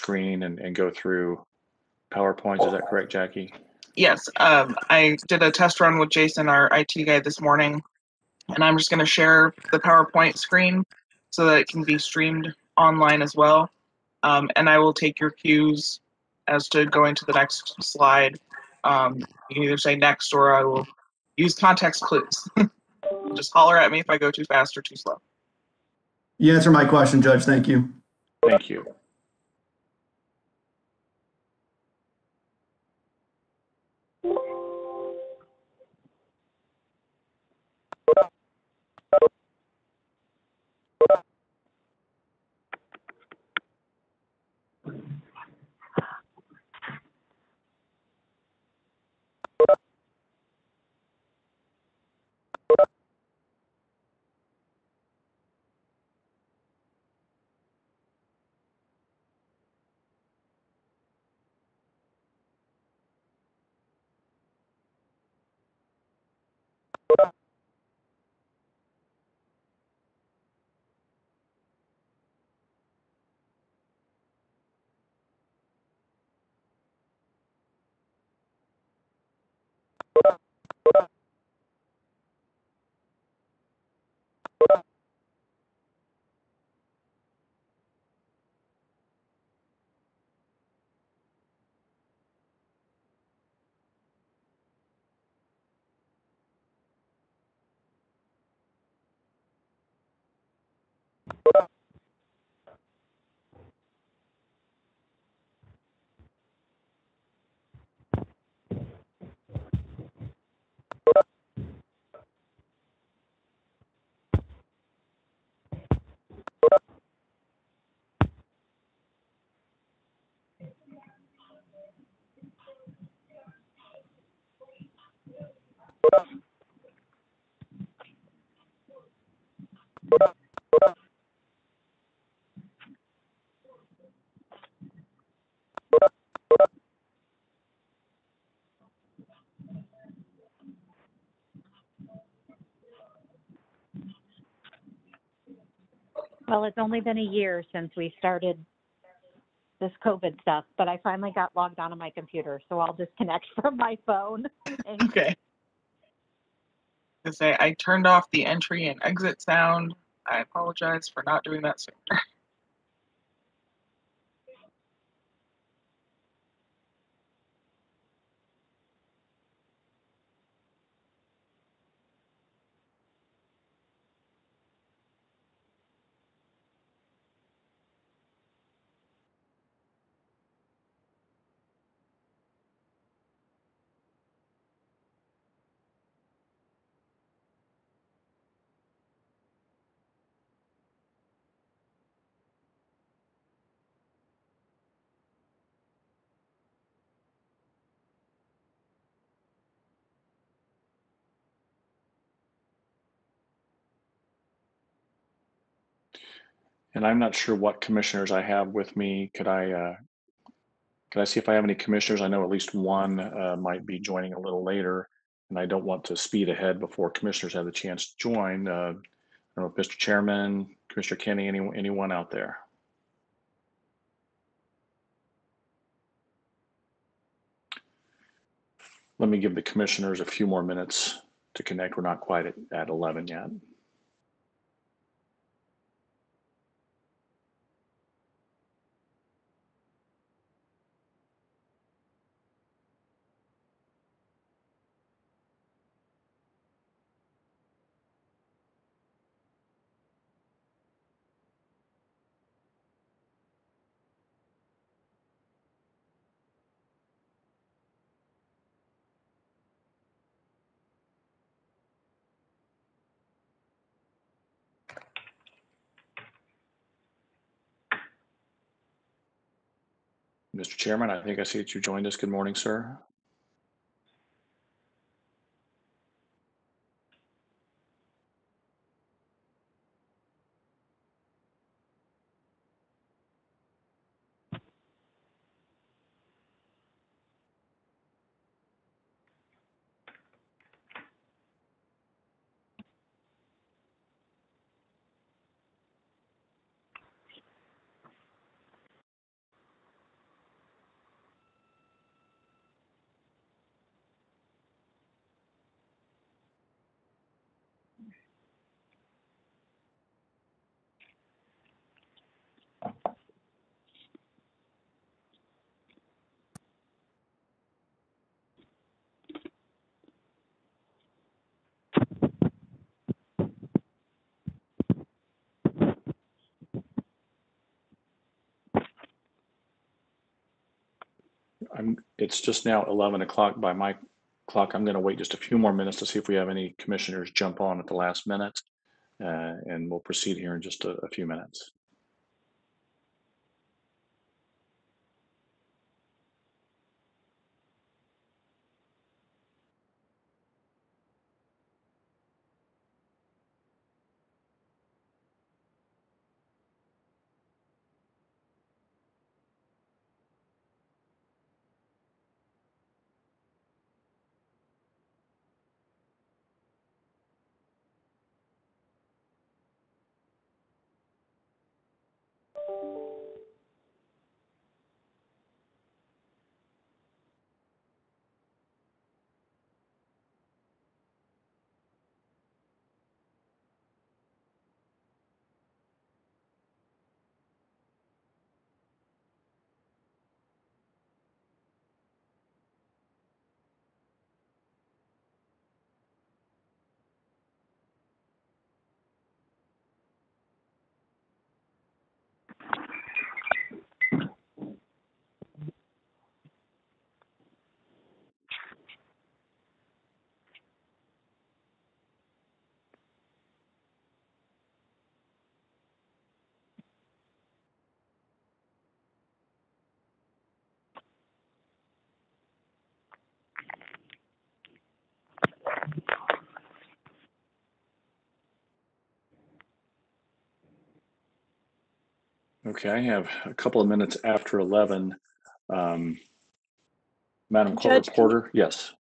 screen and go through PowerPoints. Is that correct, Jackie? Yes, I did a test run with Jason, our IT guy, this morning, and I'm just going to share the PowerPoint screen so that it can be streamed online as well. And I will take your cues as to going to the next slide. You can either say next or I will use context clues. Just holler at me if I go too fast or too slow. You answered my question, Judge. Thank you. Thank you. Well, it's only been a year since we started this COVID stuff, but I finally got logged on my computer, so I'll disconnect from my phone. Okay. I turned off the entry and exit sound. I apologize for not doing that sooner. And I'm not sure what commissioners I have with me. Could I see if I have any commissioners? I know at least one might be joining a little later, and I don't want to speed ahead before commissioners have the chance to join. I don't know if Mr. Chairman, Commissioner Kenny, anyone out there? Let me give the commissioners a few more minutes to connect. We're not quite at 11 yet. Mr. Chairman, I think I see that you joined us. Good morning, sir. It's just now 11 o'clock by my clock. I'm going to wait just a few more minutes to see if we have any commissioners jump on at the last minute, and we'll proceed here in just a few minutes. Okay, I have a couple of minutes after 11. Madam Court Judge, Reporter, yes,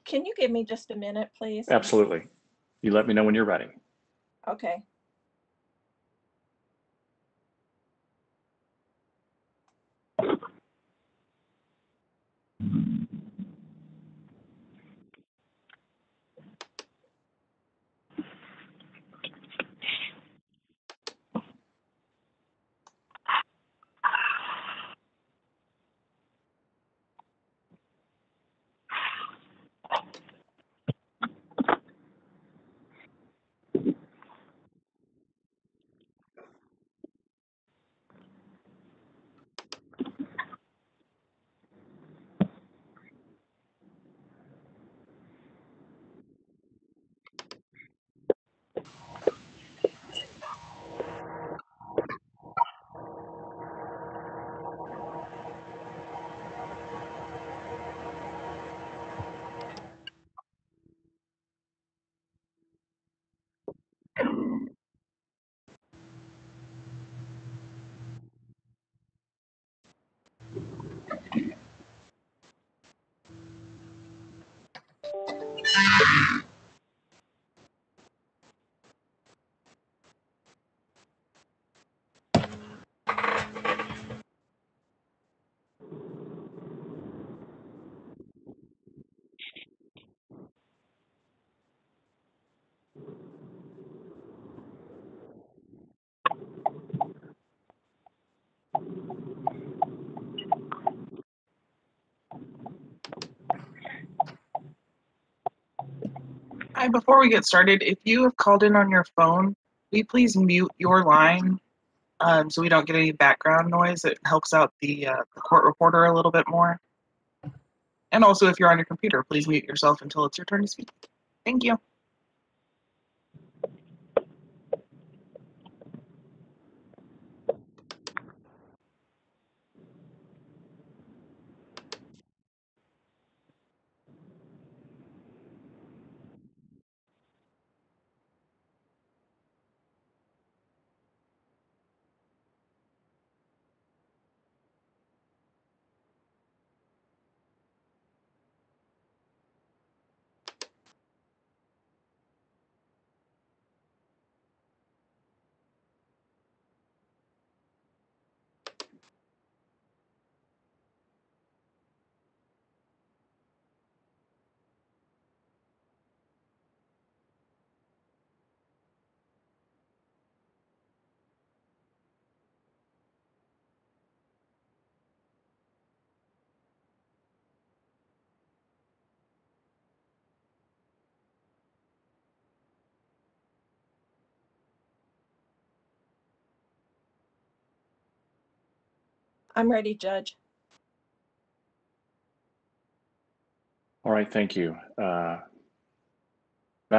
can you give me just a minute, please? absolutely. You let me know when you're ready. Okay. Hi, before we get started, if you have called in on your phone, will you please mute your line so we don't get any background noise? It helps out the court reporter a little bit more. And also, if you're on your computer, please mute yourself until it's your turn to speak. Thank you. I'm ready, Judge. All right, thank you. Madam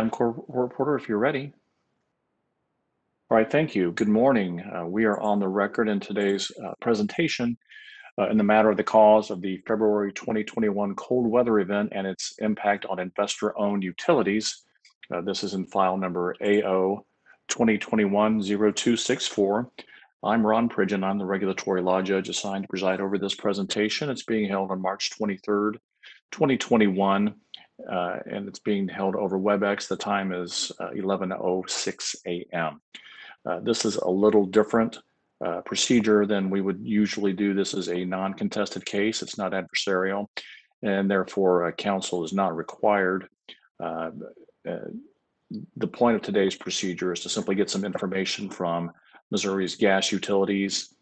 Court Reporter, if you're ready. All right, thank you. Good morning. We are on the record in today's presentation in the matter of the cause of the February 2021 cold weather event and its impact on investor-owned utilities. This is in file number AO-2021-0264. I'm Ron Pridgeon. I'm the regulatory law judge assigned to preside over this presentation. It's being held on March 23rd, 2021, and it's being held over WebEx. The time is 11:06 a.m. This is a little different procedure than we would usually do. This is a non-contested case. It's not adversarial, and therefore counsel is not required. The point of today's procedure is to simply get some information from Missouri's gas utilities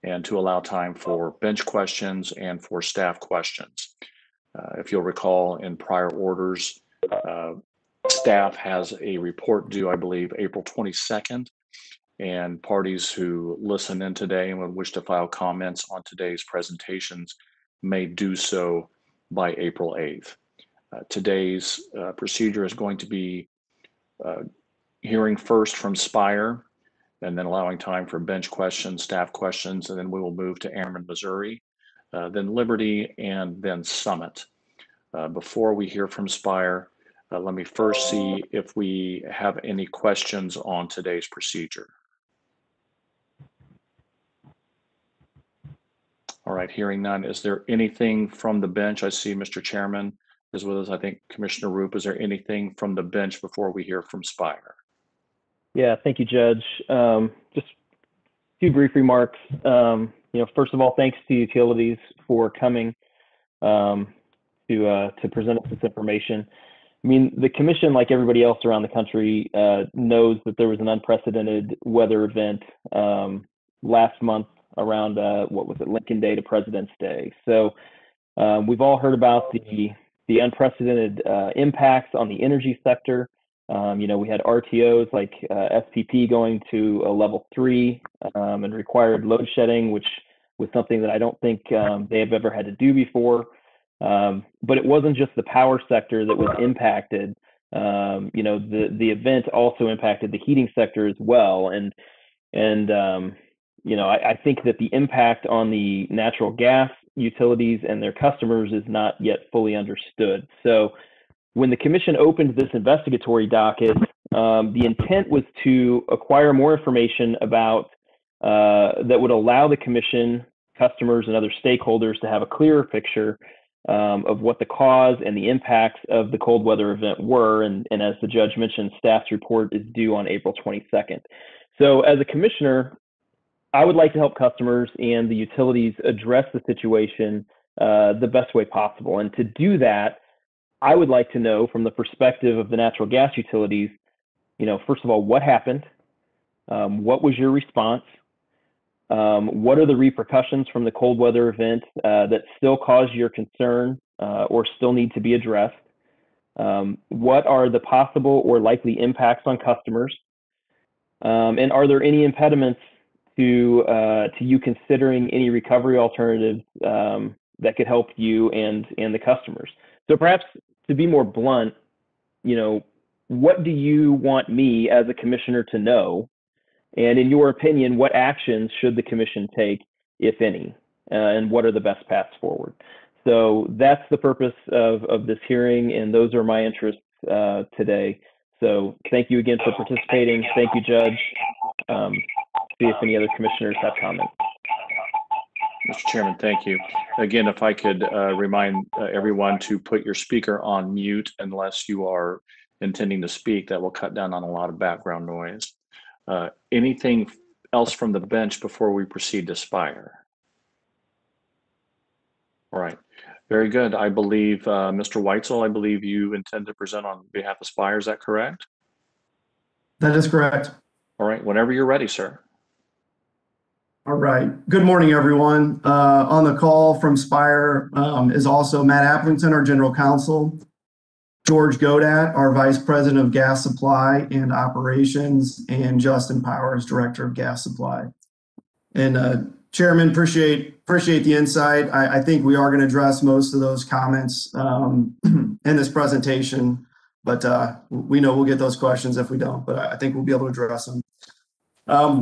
and to allow time for bench questions and for staff questions. If you'll recall, in prior orders, staff has a report due, I believe, April 22nd. And parties who listen in today and would wish to file comments on today's presentations may do so by April 8th. Today's procedure is going to be hearing first from Spire and then allowing time for bench questions, staff questions, and then we will move to Ameren, Missouri, then Liberty, and then Summit. Before we hear from Spire, let me first see if we have any questions on today's procedure. All right, hearing none. Is there anything from the bench? I see Mr. Chairman is with us. I think Commissioner Roop, is there anything from the bench before we hear from Spire? Yeah, thank you, Judge. Just a few brief remarks. First of all, thanks to utilities for coming to present us this information. I mean, the commission, like everybody else around the country, knows that there was an unprecedented weather event last month around, Lincoln Day to President's Day. So we've all heard about the unprecedented impacts on the energy sector. We had RTOs like SPP going to a level 3 and required load shedding, which was something that I don't think they have ever had to do before. But it wasn't just the power sector that was impacted. The event also impacted the heating sector as well. I think that the impact on the natural gas utilities and their customers is not yet fully understood. So when the commission opened this investigatory docket, the intent was to acquire more information about that would allow the commission, customers, and other stakeholders to have a clearer picture of what the cause and the impacts of the cold weather event were. And as the judge mentioned, staff's report is due on April 22nd. So as a commissioner, I would like to help customers and the utilities address the situation the best way possible. And to do that, I would like to know from the perspective of the natural gas utilities, first of all, what happened? What was your response? What are the repercussions from the cold weather event that still cause your concern or still need to be addressed? What are the possible or likely impacts on customers? And are there any impediments to you considering any recovery alternatives that could help you and the customers? So perhaps to be more blunt, what do you want me as a commissioner to know? And in your opinion, what actions should the commission take, if any? And what are the best paths forward? So that's the purpose of this hearing, and those are my interests today. So thank you again for participating. Thank you, Judge. See if any other commissioners have comments. Mr. Chairman, thank you. Again, if I could remind everyone to put your speaker on mute unless you are intending to speak. That will cut down on a lot of background noise. Anything else from the bench before we proceed to Spire? All right, very good. I believe, Mr. Weitzel, I believe you intend to present on behalf of Spire, is that correct? That is correct. All right, whenever you're ready, sir. All right. Good morning, everyone. On the call from Spire is also Matt Applington, our general counsel, George Godat, our vice president of gas supply and operations, and Justin Powers, director of gas supply. And Chairman, appreciate the insight. I think we are going to address most of those comments in this presentation, but we know we'll get those questions if we don't, but I think we'll be able to address them.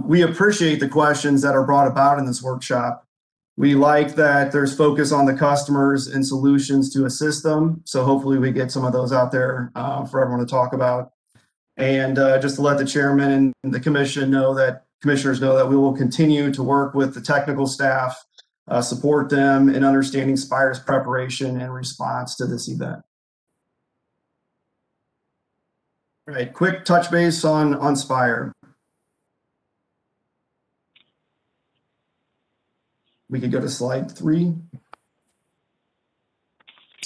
We appreciate the questions that are brought about in this workshop. We like that there's focus on the customers and solutions to assist them. So hopefully we get some of those out there for everyone to talk about. And just to let the chairman and the commissioners know that we will continue to work with the technical staff, support them in understanding Spire's preparation and response to this event. All right, quick touch base on Spire. We could go to slide 3.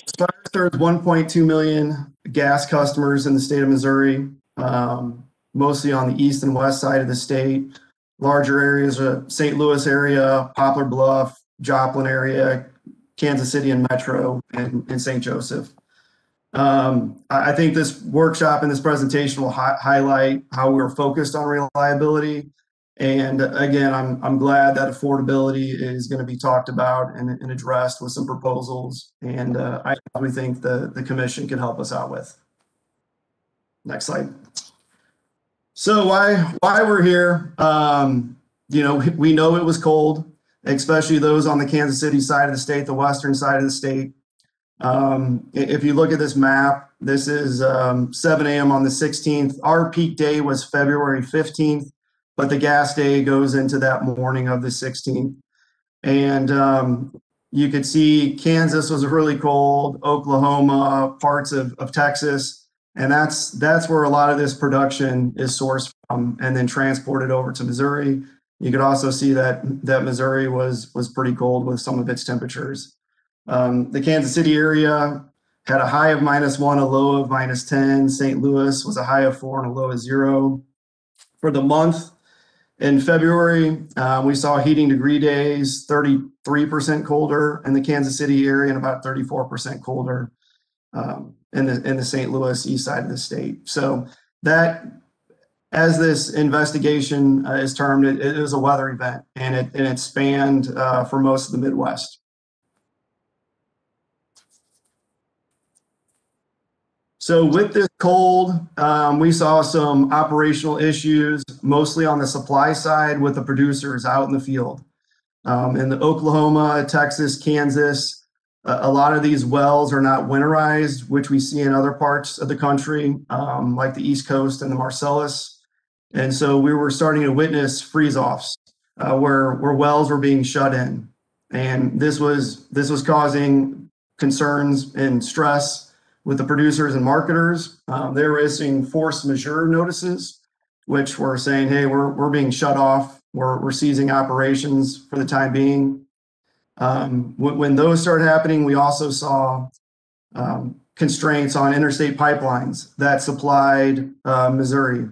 Spire serves 1.2 million gas customers in the state of Missouri, mostly on the east and west side of the state. Larger areas are St. Louis area, Poplar Bluff, Joplin area, Kansas City and Metro, and St. Joseph. I think this workshop and this presentation will highlight how we're focused on reliability. And again, I'm glad that affordability is going to be talked about and addressed with some proposals. And we think the commission can help us out with. Next slide. So why we're here? You know, we know it was cold, especially those on the Kansas City side of the state, the western side of the state. If you look at this map, this is 7 a.m. on the 16th. Our peak day was February 15th, but the gas day goes into that morning of the 16th. And you could see Kansas was really cold, Oklahoma, parts of Texas. And that's where a lot of this production is sourced from and then transported over to Missouri. You could also see that Missouri was pretty cold with some of its temperatures. The Kansas City area had a high of -1, a low of -10. St. Louis was a high of 4 and a low of 0. For the month in February, we saw heating degree days 33% colder in the Kansas City area and about 34% colder in the St. Louis east side of the state. So that, as this investigation is termed, it is a weather event, and it spanned for most of the Midwest. So with this cold, we saw some operational issues, mostly on the supply side with the producers out in the field. In the Oklahoma, Texas, Kansas, a lot of these wells are not winterized, which we see in other parts of the country, like the East Coast and the Marcellus. And so we were starting to witness freeze-offs where wells were being shut in. And this was causing concerns and stress with the producers and marketers. They were issuing force majeure notices, which were saying, hey, we're being shut off. We're ceasing operations for the time being. When those started happening, we also saw constraints on interstate pipelines that supplied Missouri.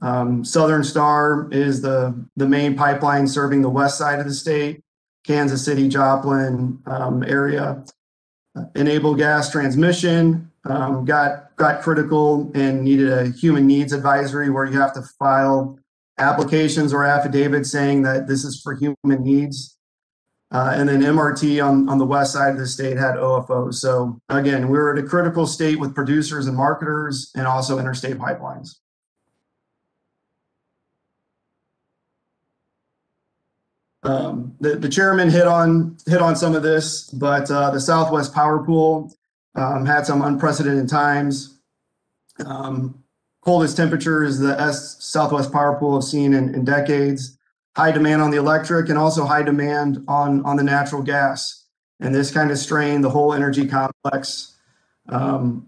Southern Star is the main pipeline serving the west side of the state, Kansas City, Joplin area. Enable gas transmission got critical and needed a human needs advisory where you have to file applications or affidavits saying that this is for human needs. And then MRT on the west side of the state had OFO. So again, we were at a critical state with producers and marketers and also interstate pipelines. The chairman hit on some of this, but the Southwest Power Pool had some unprecedented times. Coldest temperatures the Southwest Power Pool have seen in decades. High demand on the electric and also high demand on the natural gas. And this kind of strained the whole energy complex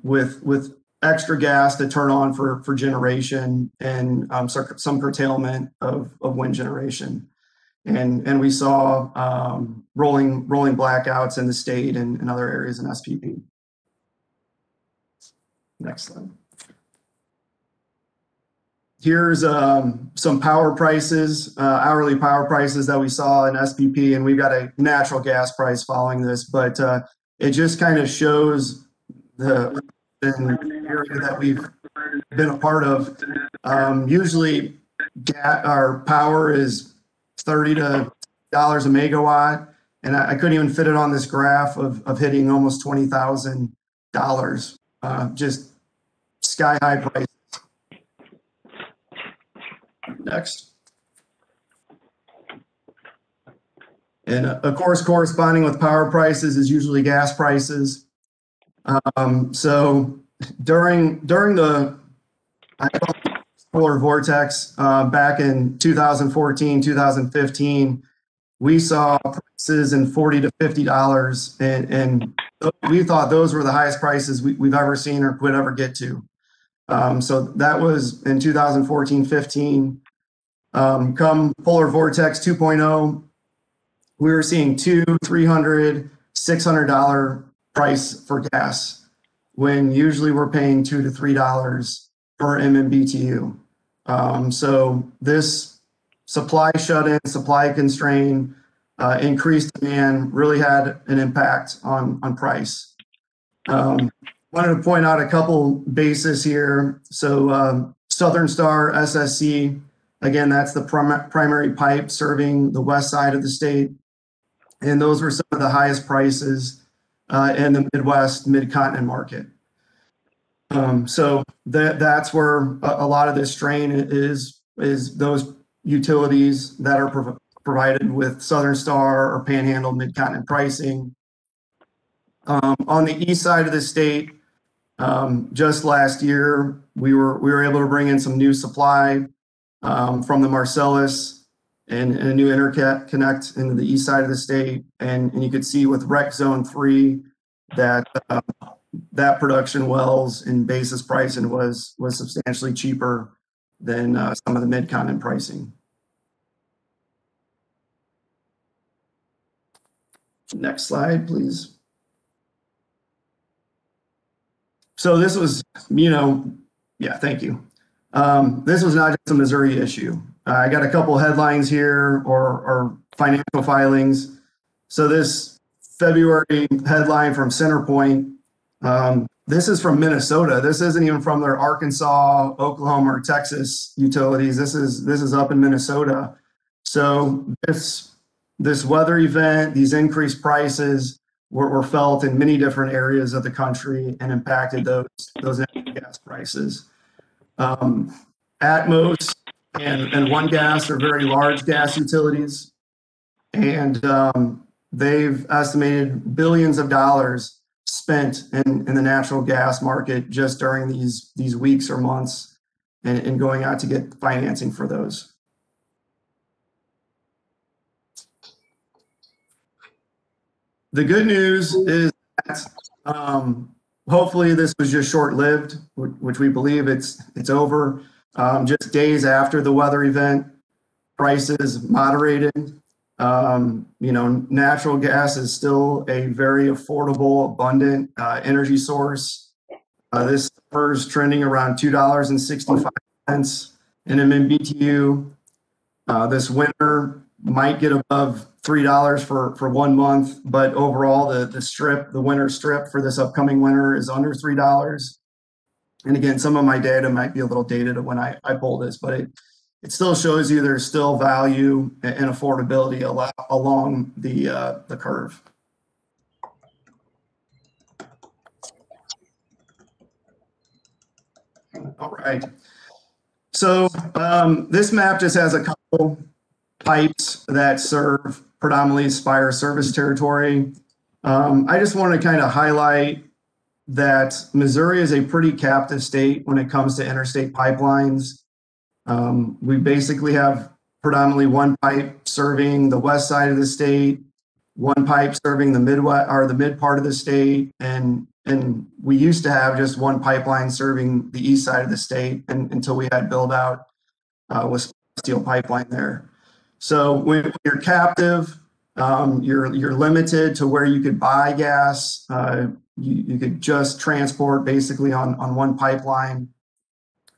with extra gas to turn on for generation and some curtailment of wind generation. And we saw rolling blackouts in the state and other areas in SPP. Next slide. Here's some power prices, hourly power prices that we saw in SPP, and we've got a natural gas price following this, but it just kind of shows the area that we've been a part of. Usually our power is 30 to a megawatt, and I couldn't even fit it on this graph of hitting almost $20,000. Just sky high prices. Next. And of course, corresponding with power prices is usually gas prices. So during the polar vortex back in 2014, 2015, we saw prices in $40 to $50, and we thought those were the highest prices we've ever seen or could ever get to. So that was in 2014, 15. Come polar vortex 2.0, we were seeing $200, $300, $600 price for gas, when usually we're paying $2 to $3 per MMBTU. So this supply shut-in, supply constraint, increased demand really had an impact on price. Wanted to point out a couple bases here. So Southern Star SSC, again, that's the primary pipe serving the west side of the state. And those were some of the highest prices in the Midwest, mid-continent market. So that's where a lot of this strain is those utilities that are provided with Southern Star or Panhandle mid-continent pricing. On the east side of the state, just last year, we were able to bring in some new supply from the Marcellus and a new interconnect into the east side of the state. And you could see with Rec Zone 3 that that production wells and basis pricing was substantially cheaper than some of the mid-continent pricing. Next slide, please. So this was, yeah, thank you. This was not just a Missouri issue. I got a couple headlines here or financial filings. So this February headline from Centerpoint, this is from Minnesota. This isn't even from their Arkansas, Oklahoma, or Texas utilities. This is up in Minnesota. So this weather event, these increased prices were felt in many different areas of the country and impacted those natural gas prices. Atmos and One Gas are very large gas utilities, and they've estimated billions of dollars spent in the natural gas market just during these weeks or months and going out to get financing for those. The good news is that hopefully this was just short-lived, which we believe it's over. Just days after the weather event, prices moderated. Natural gas is still a very affordable, abundant energy source. This summer is trending around $2.65 in MMBTU. This winter might get above $3 for 1 month, but overall the winter strip for this upcoming winter is under $3. And again, some of my data might be a little dated when I pull this, but it still shows you there's still value and affordability along the curve. All right. So this map just has a couple pipes that serve predominantly Spire service territory. I just want to kind of highlight that Missouri is a pretty captive state when it comes to interstate pipelines. We basically have predominantly one pipe serving the west side of the state, one pipe serving the Midwest or the mid part of the state, and we used to have just one pipeline serving the east side of the state until we had build out with steel pipeline there. So when you're captive, you're limited to where you could buy gas. You could just transport basically on one pipeline,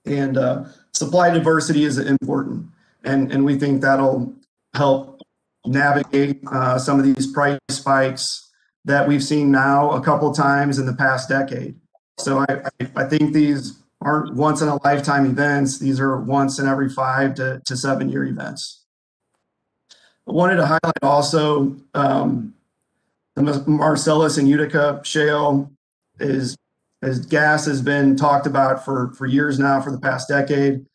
and supply diversity is important, and we think that'll help navigate some of these price spikes that we've seen now a couple times in the past decade. So I think these aren't once in a lifetime events. These are once in every 5 to 7 year events. I wanted to highlight also the Marcellus and Utica shale is, as gas has been talked about for years now, for the past decade.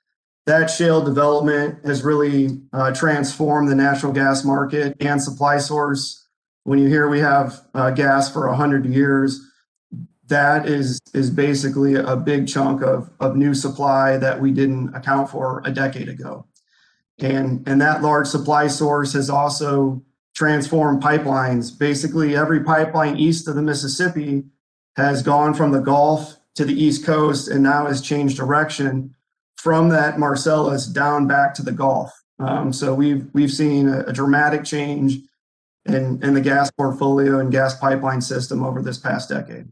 That shale development has really transformed the natural gas market and supply source. When you hear we have gas for 100 years, that is basically a big chunk of new supply that we didn't account for a decade ago. And that large supply source has also transformed pipelines. Basically, every pipeline east of the Mississippi has gone from the Gulf to the East Coast and now has changed direction from that Marcellus down back to the Gulf. So we've seen a dramatic change in the gas portfolio and gas pipeline system over this past decade.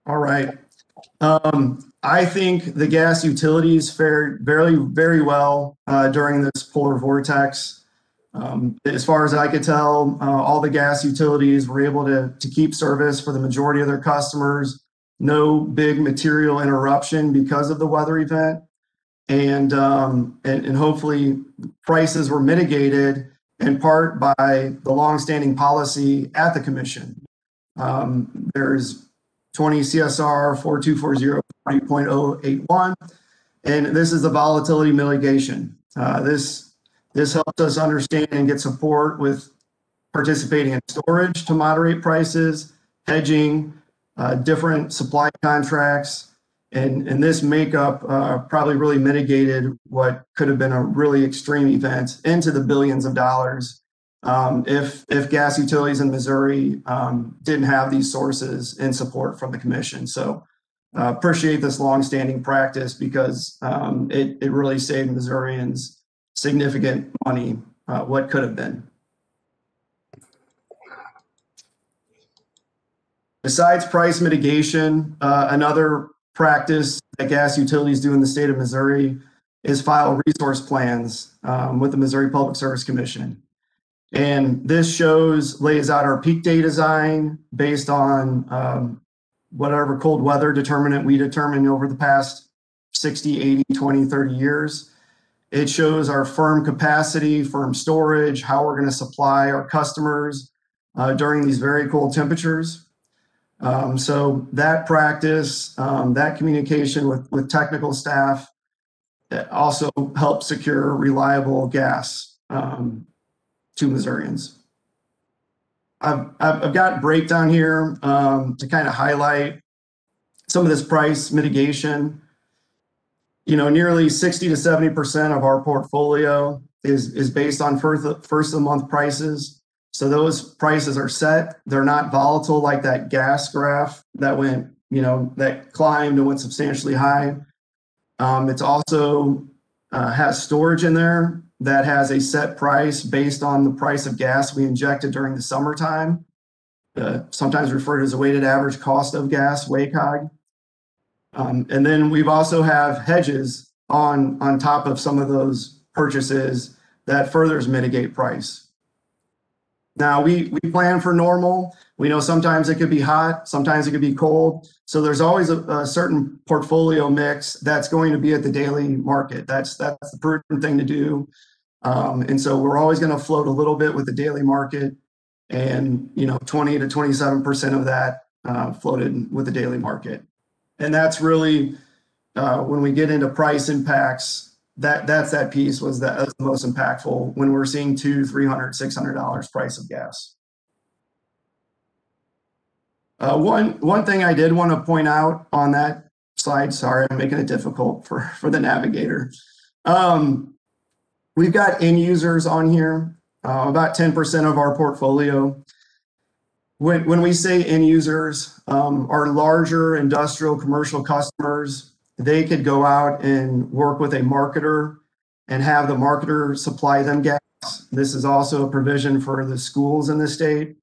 All right. I think the gas utilities fared very, very well during this polar vortex. As far as I could tell, all the gas utilities were able to keep service for the majority of their customers. No big material interruption because of the weather event. And hopefully prices were mitigated in part by the longstanding policy at the commission. There's 20 CSR 4240.081, and this is the volatility mitigation. This helps us understand and get support with participating in storage to moderate prices, hedging, different supply contracts, and this makeup probably really mitigated what could have been a really extreme event into the billions of dollars if gas utilities in Missouri didn't have these sources in support from the commission. So appreciate this longstanding practice because it really saved Missourians significant money, what could have been. Besides price mitigation, another practice that gas utilities do in the state of Missouri is file resource plans with the Missouri Public Service Commission. And this lays out our peak day design based on whatever cold weather determinant we determined over the past 60, 80, 20, 30 years. It shows our firm capacity, firm storage, how we're going to supply our customers during these very cold temperatures. So that practice, that communication with technical staff also helps secure reliable gas to Missourians. I've got a breakdown here to kind of highlight some of this price mitigation. You know, nearly 60 to 70% of our portfolio is based on first of the month prices. So those prices are set. They're not volatile like that gas graph that went, that climbed and went substantially high. It's also has storage in there that has a set price based on the price of gas we injected during the summertime, sometimes referred to as a weighted average cost of gas, WACOG. And then we've also have hedges on top of some of those purchases that furthers mitigate price. Now we plan for normal. We know sometimes it could be hot, sometimes it could be cold. So there's always a certain portfolio mix that's going to be at the daily market. That's the prudent thing to do. And so we're always going to float a little bit with the daily market, and 20 to 27% of that floated with the daily market. And that's really when we get into price impacts. That's that piece was the most impactful when we're seeing $200, $300, $600 price of gas. One thing I did want to point out on that slide, sorry, I'm making it difficult for the navigator. We've got end users on here, about 10% of our portfolio. When we say end users, our larger industrial commercial customers, they could go out and work with a marketer and have the marketer supply them gas. This is also a provision for the schools in the state.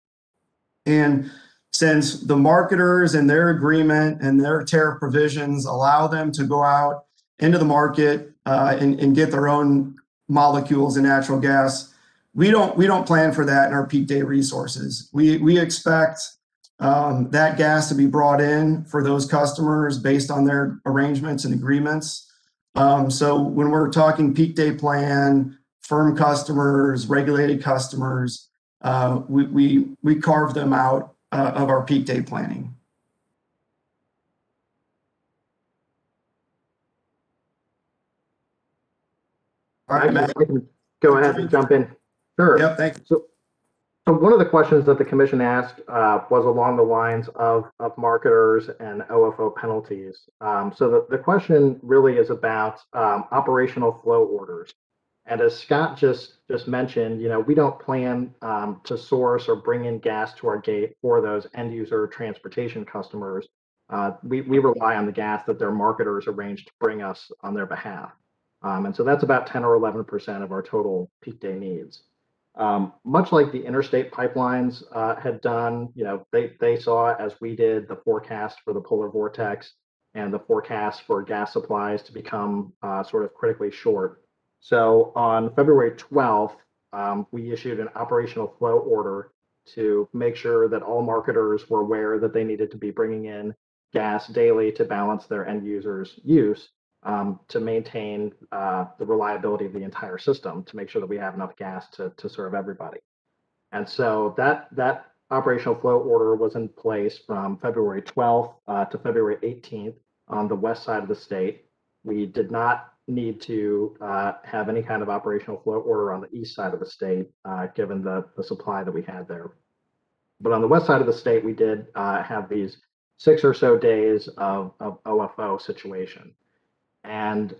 And since the marketers and their agreement and their tariff provisions allow them to go out into the market and get their own molecules in natural gas, we don't plan for that in our peak day resources. We expect that gas to be brought in for those customers based on their arrangements and agreements. So when we're talking peak day plan, firm customers, regulated customers, we carve them out of our peak day planning. All right, Matt, I can go ahead and jump in. Sure. Yep, thank you. So one of the questions that the commission asked was along the lines of marketers and OFO penalties. So the question really is about operational flow orders. And as Scott just mentioned, we don't plan to source or bring in gas to our gate for those end user transportation customers. We rely on the gas that their marketers arrange to bring us on their behalf. And so that's about 10 or 11% of our total peak day needs. Much like the interstate pipelines had done, they saw, as we did, the forecast for the polar vortex and the forecast for gas supplies to become sort of critically short. So on February 12th, we issued an operational flow order to make sure that all marketers were aware that they needed to be bringing in gas daily to balance their end users' use. To maintain the reliability of the entire system, to make sure that we have enough gas to serve everybody. And so that operational flow order was in place from February 12th to February 18th on the west side of the state. We did not need to have any kind of operational flow order on the east side of the state, given the supply that we had there. But on the west side of the state, we did have these 6 or so days of OFO situation. And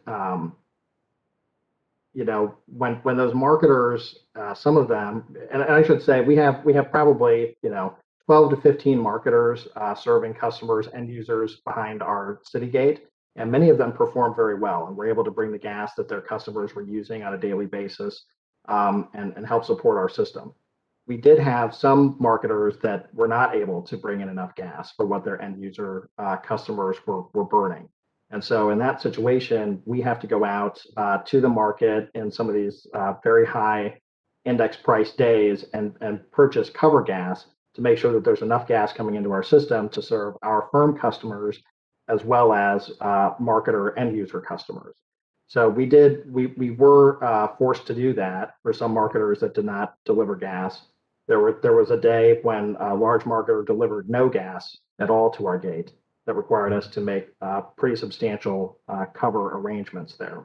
when those marketers, some of them, and I should say we have probably 12 to 15 marketers serving customers, end users behind our city gate, and many of them perform very well and were able to bring the gas that their customers were using on a daily basis and help support our system. We did have some marketers that were not able to bring in enough gas for what their end user customers were burning. And so in that situation, we have to go out to the market in some of these very high index price days and purchase cover gas to make sure that there's enough gas coming into our system to serve our firm customers as well as marketer end user customers. So we were forced to do that for some marketers that did not deliver gas. There was a day when a large marketer delivered no gas at all to our gate that required us to make pretty substantial cover arrangements there.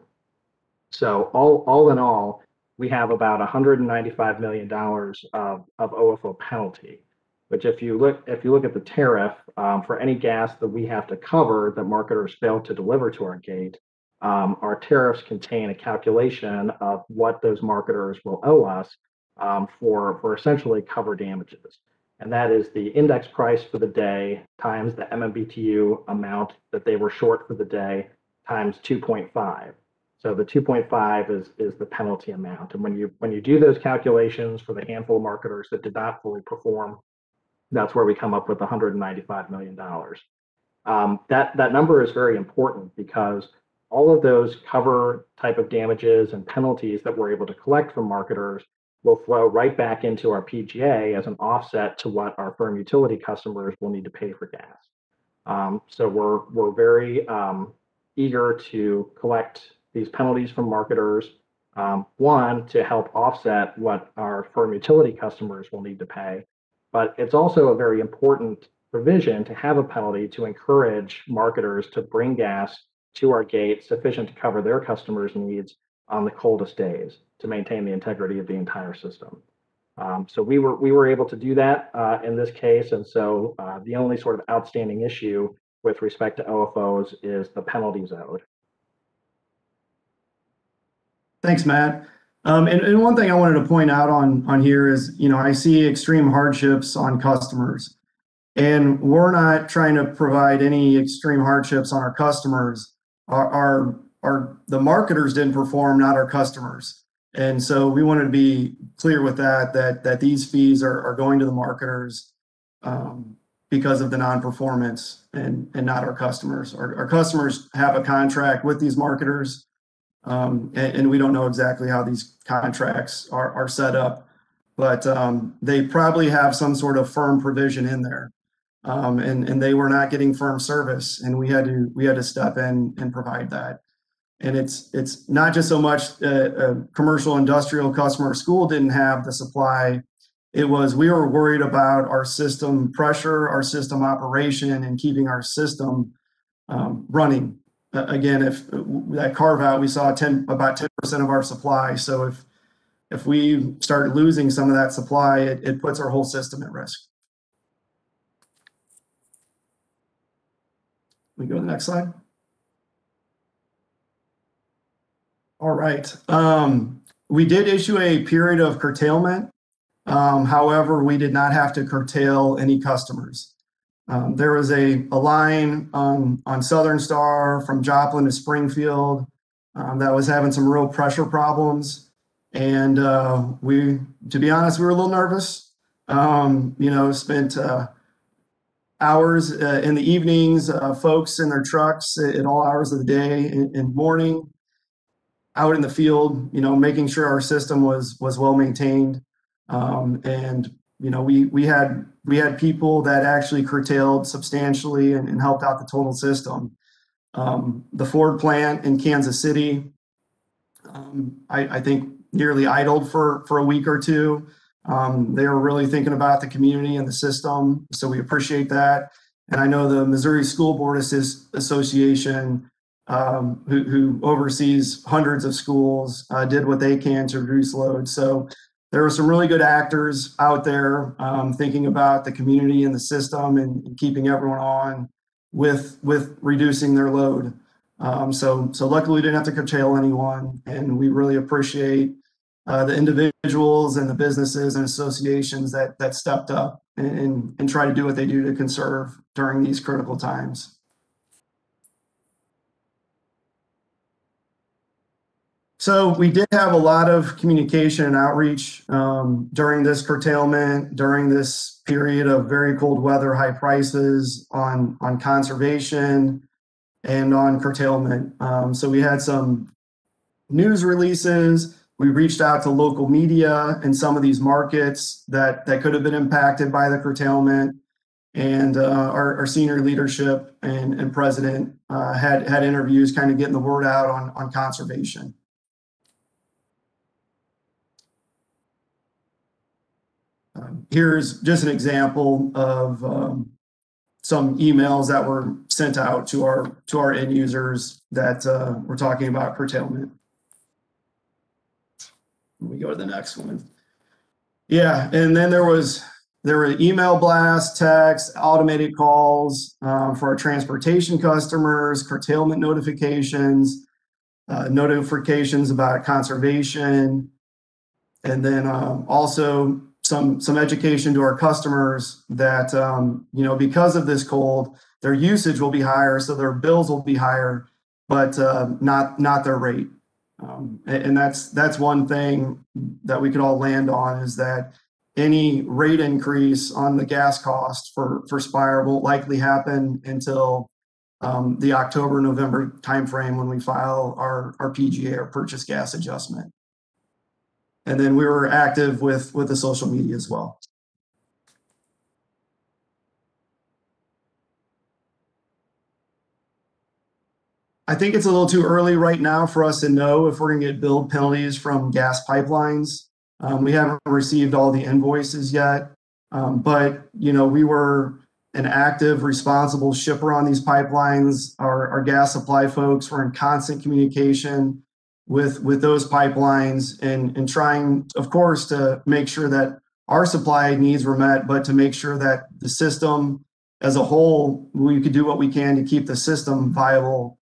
So all in all, we have about $195 million of OFO penalty, which if you look at the tariff for any gas that we have to cover that marketers fail to deliver to our gate, our tariffs contain a calculation of what those marketers will owe us for essentially cover damages. And that is the index price for the day times the MMBTU amount that they were short for the day times 2.5. So the 2.5 is the penalty amount. And when you do those calculations for the handful of marketers that did not fully perform, that's where we come up with $195 million. That number is very important because all of those cover type of damages and penalties that we're able to collect from marketers will flow right back into our PGA as an offset to what our firm utility customers will need to pay for gas. So we're very eager to collect these penalties from marketers, one, to help offset what our firm utility customers will need to pay, but it's also a very important provision to have a penalty to encourage marketers to bring gas to our gate sufficient to cover their customers' needs on the coldest days to maintain the integrity of the entire system. So we were able to do that in this case, and so the only sort of outstanding issue with respect to OFOs is the penalties owed. Thanks, Matt. And one thing I wanted to point out on here is, I see extreme hardships on customers, and we're not trying to provide any extreme hardships on our customers. The marketers didn't perform, not our customers. And so we wanted to be clear with that these fees are going to the marketers because of the non-performance and not our customers. Our customers have a contract with these marketers, and we don't know exactly how these contracts are set up, but they probably have some sort of firm provision in there and they were not getting firm service, and we had to step in and provide that. And it's not just so much a commercial industrial customer or school didn't have the supply. It was we were worried about our system pressure, our system operation, and keeping our system running. Again, if that carve out, we saw about 10% of our supply. So if we start losing some of that supply, it puts our whole system at risk. We go to the next slide. All right. We did issue a period of curtailment. However, we did not have to curtail any customers. There was a line on Southern Star from Joplin to Springfield that was having some real pressure problems. And to be honest, we were a little nervous. Spent hours in the evenings, folks in their trucks at all hours of the day and morning, out in the field, making sure our system was well maintained. We had people that actually curtailed substantially and helped out the total system. The Ford plant in Kansas City, I think nearly idled for a week or two. They were really thinking about the community and the system, so we appreciate that. And I know the Missouri School Board Association, who oversees hundreds of schools, did what they can to reduce load. So there were some really good actors out there thinking about the community and the system and keeping everyone on with reducing their load. So luckily we didn't have to curtail anyone, and we really appreciate the individuals and the businesses and associations that stepped up and try to do what they do to conserve during these critical times. So we did have a lot of communication and outreach during this curtailment, during this period of very cold weather, high prices on conservation and on curtailment. So we had some news releases. We reached out to local media in some of these markets that could have been impacted by the curtailment. And our senior leadership and president had interviews kind of getting the word out on conservation. Here's just an example of some emails that were sent out to our end users that were talking about curtailment. We go to the next one. Yeah, and then there were email blasts, texts, automated calls for our transportation customers, curtailment notifications, notifications about conservation, and then also some education to our customers that because of this cold, their usage will be higher, so their bills will be higher, but not their rate. And that's one thing that we could all land on, is that any rate increase on the gas cost for Spire won't likely happen until the October-November timeframe when we file our PGA, or purchase gas adjustment. And then we were active with the social media as well. I think it's a little too early right now for us to know if we're going to get billed penalties from gas pipelines. We haven't received all the invoices yet, but we were an active, responsible shipper on these pipelines. Our gas supply folks were in constant communication with those pipelines and trying, of course, to make sure that our supply needs were met, but to make sure that the system as a whole, we could do what we can to keep the system viable,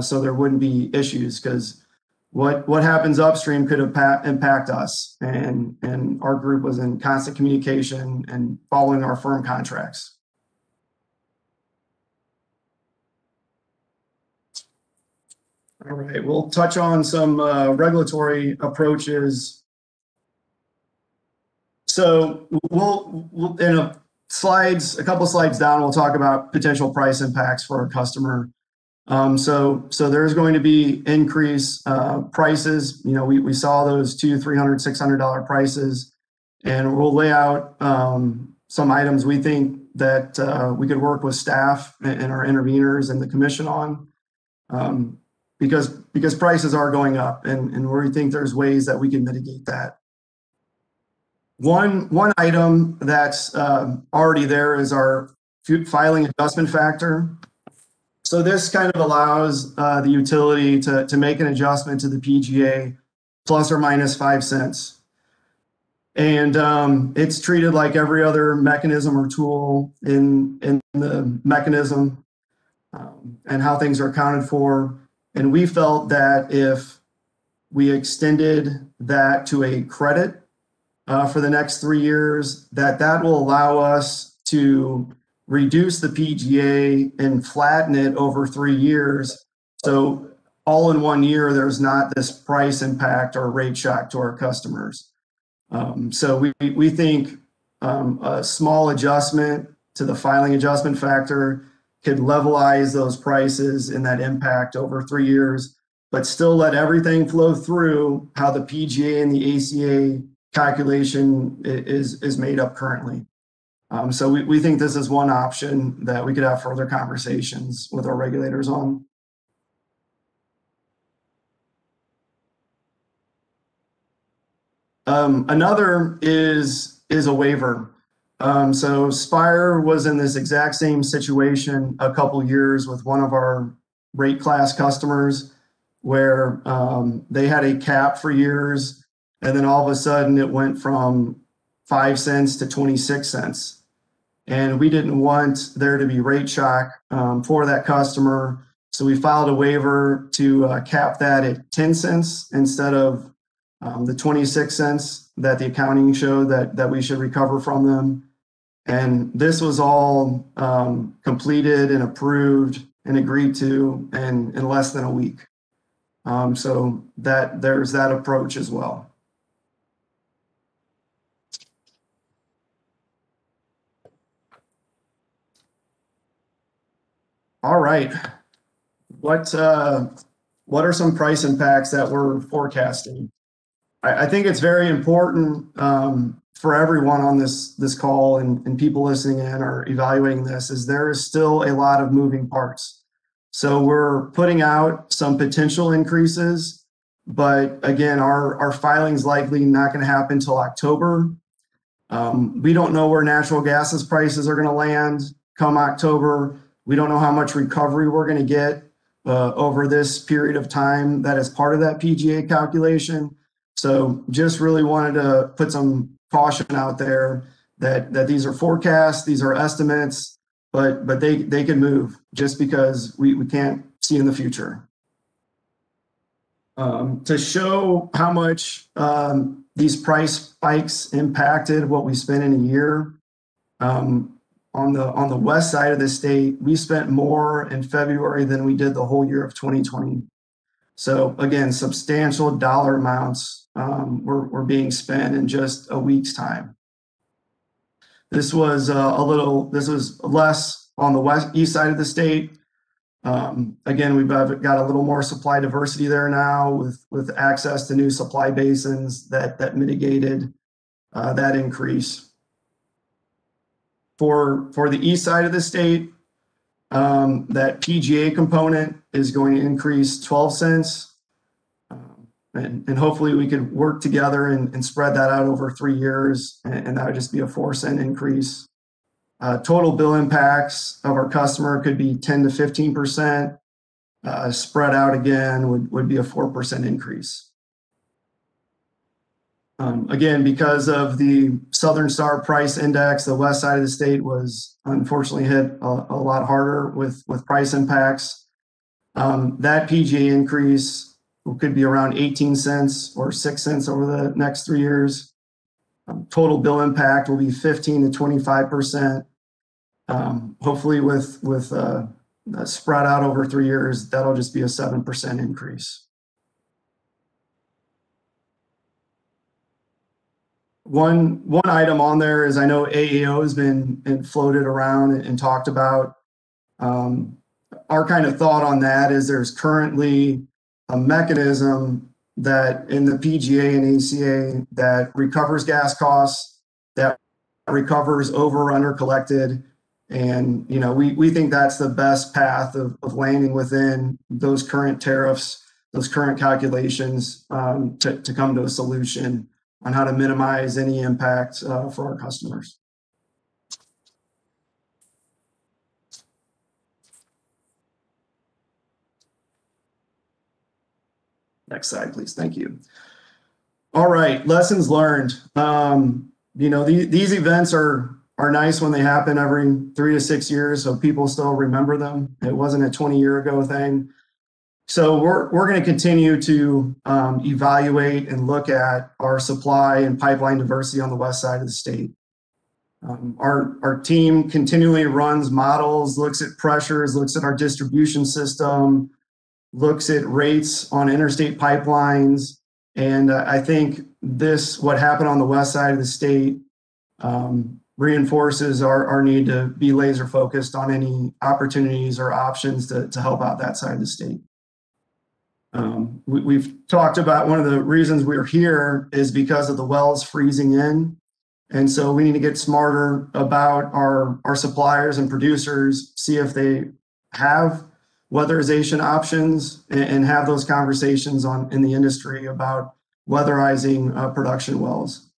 so there wouldn't be issues, because what happens upstream could impact us, and our group was in constant communication and following our firm contracts. All right, we'll touch on some regulatory approaches. So we'll in a couple slides down, we'll talk about potential price impacts for our customer. So there's going to be increased prices. We saw those $200, $300, $600 prices, and we'll lay out some items we think that we could work with staff and our interveners and the commission on, because prices are going up, and we think there's ways that we can mitigate that. One item that's already there is our filing adjustment factor. So this kind of allows the utility to make an adjustment to the PGA plus or minus 5 cents. And it's treated like every other mechanism or tool in the mechanism and how things are accounted for. And we felt that if we extended that to a credit for the next 3 years, that will allow us to reduce the PGA and flatten it over 3 years. So all in 1 year, there's not this price impact or rate shock to our customers. So we think a small adjustment to the filing adjustment factor could levelize those prices and that impact over 3 years, but still let everything flow through how the PGA and the ACA calculation is made up currently. So we think this is one option that we could have further conversations with our regulators on. Another is a waiver. So Spire was in this exact same situation a couple years with one of our rate class customers where they had a cap for years, and then all of a sudden it went from 5 cents to 26 cents. And we didn't want there to be rate shock for that customer. So we filed a waiver to cap that at 10 cents instead of the 26 cents that the accounting showed that we should recover from them. And this was all completed and approved and agreed to in less than a week. So there's that approach as well. All right. What are some price impacts that we're forecasting? I think it's very important for everyone on this call and people listening in or evaluating this is there is still a lot of moving parts. So we're putting out some potential increases, but again, our filing's likely not going to happen until October. We don't know where natural gas's prices are going to land come October. We don't know how much recovery we're going to get over this period of time that is part of that PGA calculation. So just really wanted to put some caution out there that these are forecasts, these are estimates, but they can move just because we can't see in the future. To show how much these price spikes impacted what we spent in a year, on the west side of the state, we spent more in February than we did the whole year of 2020. So again, substantial dollar amounts were being spent in just a week's time. This was less on the east side of the state. Again, we've got a little more supply diversity there now with access to new supply basins that mitigated that increase. For the east side of the state, that PGA component is going to increase 12 cents. And hopefully we could work together and spread that out over 3 years, and that would just be a 4 cent increase. Total bill impacts of our customer could be 10 to 15%. Spread out again would be a 4% increase. Again, because of the Southern Star Price Index, the west side of the state was unfortunately hit a lot harder with price impacts. That PGA increase could be around 18 cents or 6 cents over the next 3 years. Total bill impact will be 15 to 25%. Hopefully with spread out over 3 years, that'll just be a 7% increase. One item on there is I know AAO has been floated around and talked about. Our kind of thought on that is there's currently a mechanism that in the PGA and ACA that recovers gas costs, that recovers over or under collected. And, we think that's the best path of landing within those current tariffs, those current calculations, to come to a solution on how to minimize any impact for our customers. Next slide, please. Thank you. All right, lessons learned. These events are nice when they happen every 3 to 6 years, so people still remember them. It wasn't a 20-year ago thing. So we're going to continue to evaluate and look at our supply and pipeline diversity on the west side of the state. Our team continually runs models, looks at pressures, looks at our distribution system, looks at rates on interstate pipelines. And I think what happened on the west side of the state reinforces our need to be laser focused on any opportunities or options to help out that side of the state. We've talked about one of the reasons we're here is because of the wells freezing in. And so we need to get smarter about our suppliers and producers, see if they have weatherization options, and have those conversations in the industry about weatherizing production wells.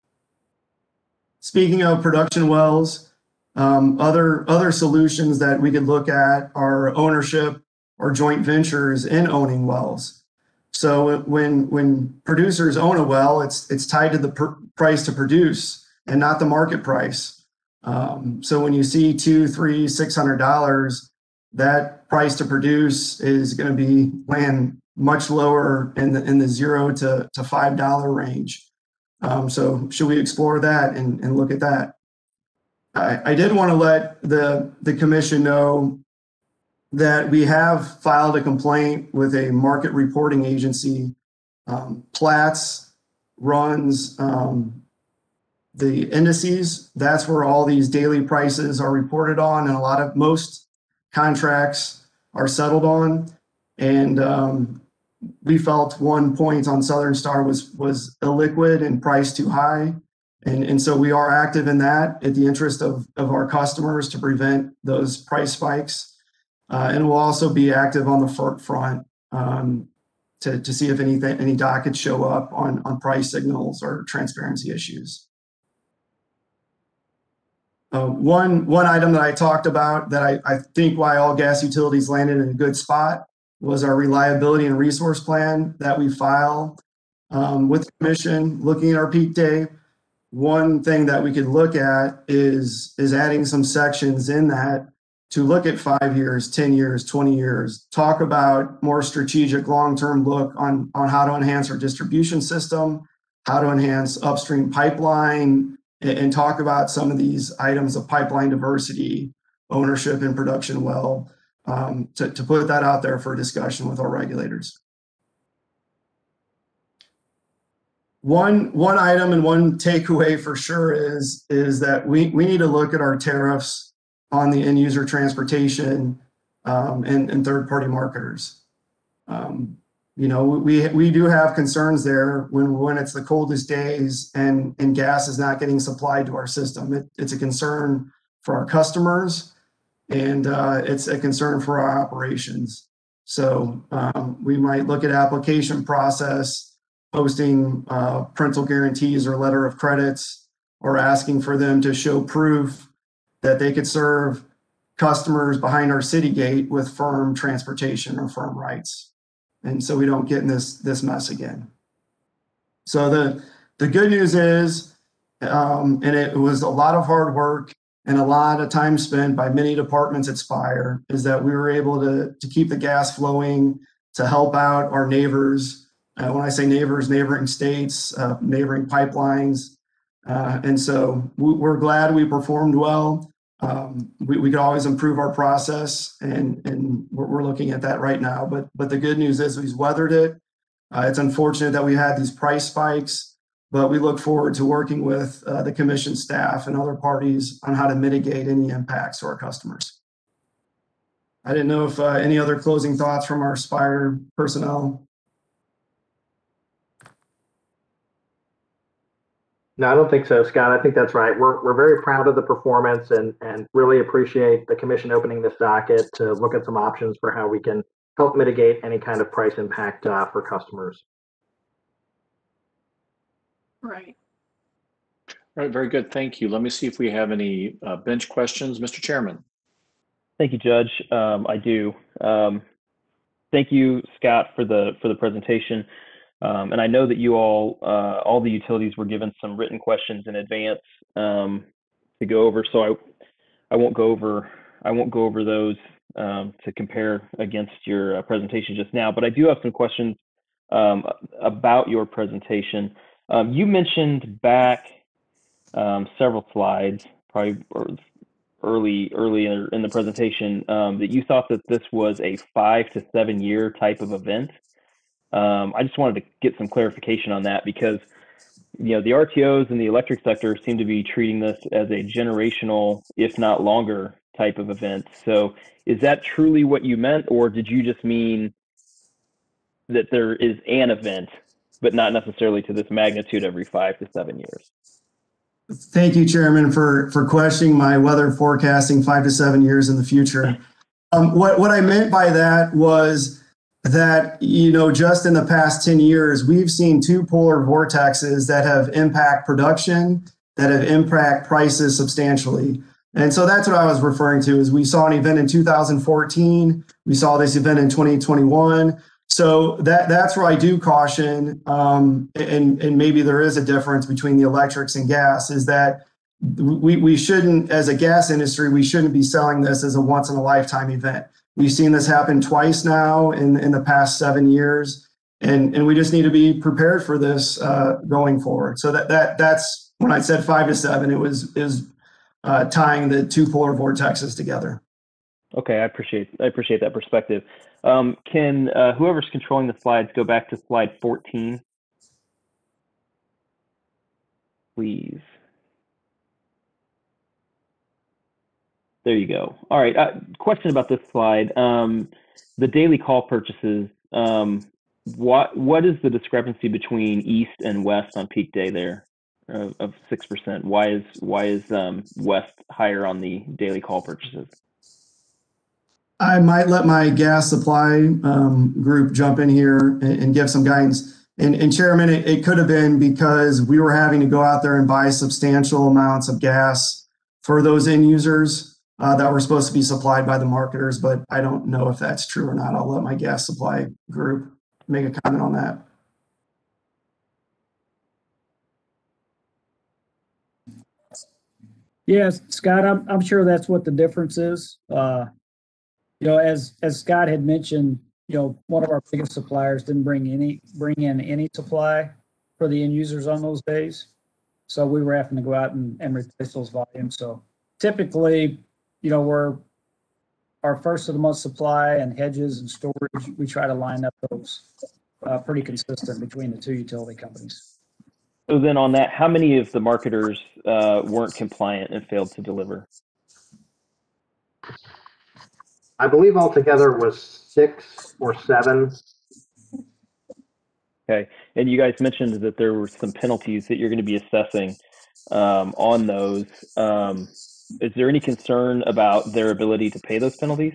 Speaking of production wells, other solutions that we could look at are ownership or joint ventures in owning wells. So when producers own a well, it's tied to the price to produce and not the market price. So when you see $200, $300, $600, that price to produce is going to be land much lower in the $0 to $5 range. So should we explore that and look at that? I did want to let the commission know that we have filed a complaint with a market reporting agency. Platts runs the indices. That's where all these daily prices are reported on, and most contracts are settled on. And we felt 1 point on Southern Star was illiquid and priced too high. And so we are active in that at the interest of our customers to prevent those price spikes. And we'll also be active on the FERC front to see if any dockets show up on price signals or transparency issues. One item that I talked about that I think why all gas utilities landed in a good spot was our reliability and resource plan that we filed with the commission, looking at our peak day. One thing that we could look at is adding some sections in that to look at 5 years, 10 years, 20 years, talk about more strategic long-term look on how to enhance our distribution system, how to enhance upstream pipeline, and talk about some of these items of pipeline diversity, ownership, and production well, to put that out there for discussion with our regulators. One item and one takeaway for sure is that we need to look at our tariffs on the end user transportation and third-party marketers. We do have concerns there when it's the coldest days and gas is not getting supplied to our system. It's a concern for our customers, and it's a concern for our operations. So we might look at application process, posting parental guarantees or letter of credits, or asking for them to show proof that they could serve customers behind our city gate with firm transportation or firm rights. And so we don't get in this mess again. So the good news is, and it was a lot of hard work and a lot of time spent by many departments at Spire, is that we were able to keep the gas flowing, to help out our neighbors. When I say neighbors, neighboring states, neighboring pipelines. And so we're glad we performed well. We could always improve our process, and we're looking at that right now. But the good news is we've weathered it. It's unfortunate that we had these price spikes, but we look forward to working with the commission staff and other parties on how to mitigate any impacts to our customers. I didn't know if any other closing thoughts from our Spire personnel. No, I don't think so, Scott. I think that's right. We're very proud of the performance and really appreciate the commission opening this docket to look at some options for how we can help mitigate any kind of price impact for customers. Right. All right, very good. Thank you. Let me see if we have any bench questions. Mr. Chairman. Thank you, Judge. I do. Thank you, Scott, for the presentation. And I know that you all the utilities were given some written questions in advance to go over. So I won't go over those to compare against your presentation just now. But I do have some questions about your presentation. You mentioned back several slides, probably early in the presentation, that you thought that this was a 5 to 7 year type of event. I just wanted to get some clarification on that because, the RTOs in the electric sector seem to be treating this as a generational, if not longer, type of event. So is that truly what you meant, or did you just mean that there is an event, but not necessarily to this magnitude every 5 to 7 years? Thank you, Chairman, for questioning my weather forecasting 5 to 7 years in the future. What I meant by that was that, just in the past 10 years, we've seen two polar vortexes that have impact production, that have impact prices substantially. And so that's what I was referring to is we saw an event in 2014. We saw this event in 2021. So that's where I do caution, and maybe there is a difference between the electrics and gas, is that we shouldn't, as a gas industry, we shouldn't be selling this as a once in a lifetime event. We've seen this happen twice now in the past 7 years, and we just need to be prepared for this going forward. So that's when I said 5 to 7, it was tying the two polar vortexes together. Okay, I appreciate that perspective. Can whoever's controlling the slides go back to slide 14, please? There you go. All right. Question about this slide. The daily call purchases. What is the discrepancy between east and west on peak day there of 6%? Why is west higher on the daily call purchases? I might let my gas supply group jump in here and give some guidance. And Chairman, it could have been because we were having to go out there and buy substantial amounts of gas for those end users that were supposed to be supplied by the marketers, but I don't know if that's true or not. I'll let my gas supply group make a comment on that. Yes, Scott, I'm sure that's what the difference is. As Scott had mentioned, one of our biggest suppliers didn't bring in any supply for the end users on those days. So we were having to go out and replace those volumes. So typically, we're our first of the month supply and hedges and storage, we try to line up those pretty consistent between the two utility companies. So then on that, how many of the marketers weren't compliant and failed to deliver? I believe altogether was 6 or 7. Okay, and you guys mentioned that there were some penalties that you're going to be assessing on those. Is there any concern about their ability to pay those penalties?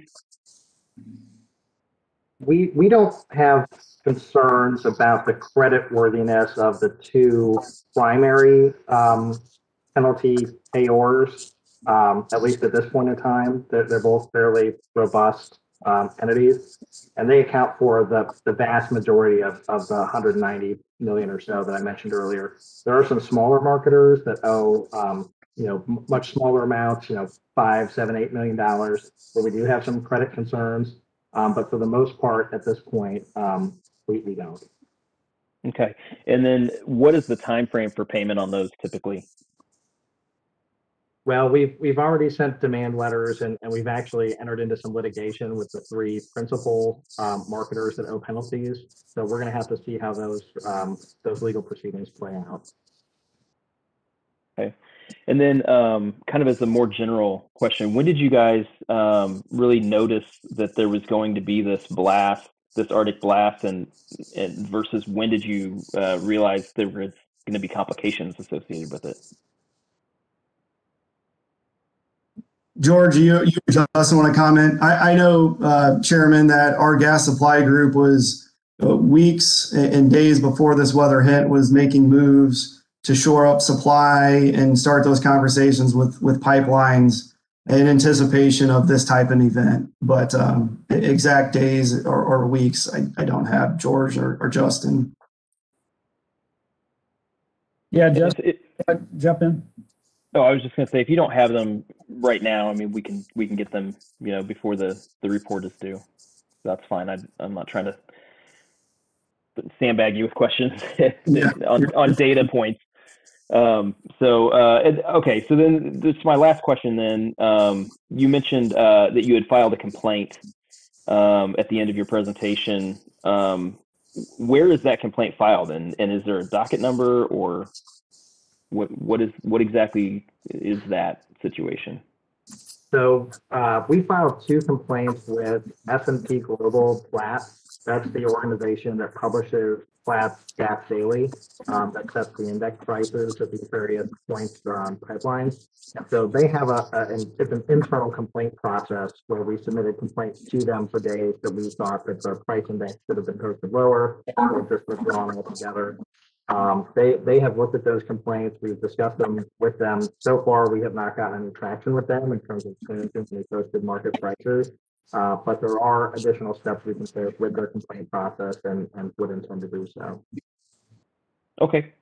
We don't have concerns about the credit worthiness of the two primary penalty payors, at least at this point in time. They're both fairly robust entities, and they account for the vast majority of the 190 million or so that I mentioned earlier. There are some smaller marketers that owe much smaller amounts, $5, $7, $8 million, where we do have some credit concerns. But for the most part, at this point, we don't. Okay, and then what is the time frame for payment on those typically? Well, we've already sent demand letters, and we've actually entered into some litigation with the 3 principal marketers that owe penalties. So we're going to have to see how those legal proceedings play out. Okay, and then kind of as a more general question, when did you guys really notice that there was going to be this blast, this Arctic blast, and versus when did you realize there was going to be complications associated with it. George, you Justin want to comment? I know, Chairman, that our gas supply group was weeks and days before this weather hit was making moves to shore up supply and start those conversations with pipelines in anticipation of this type of event. But exact days or weeks, I don't have, George or Justin. Yeah, just jump in. Oh, I was just going to say, if you don't have them right now, I mean, we can get them, before the report is due. That's fine. I'm not trying to sandbag you with questions on data points. Okay, so then this is my last question then. You mentioned that you had filed a complaint at the end of your presentation. Where is that complaint filed, and is there a docket number, or what exactly is that situation? So we filed 2 complaints with S&P Global Platts. That's the organization that publishes Platts Gas Daily, that sets the index prices at these various points on pipelines. And so they have it's an internal complaint process where we submitted complaints to them for days that we thought that the price index should have been posted lower or just withdrawn altogether. They have looked at those complaints. We've discussed them with them. So far, we have not gotten any traction with them in terms of changing the posted market prices. But there are additional steps we can take with their complaint process and would intend to do so. Okay.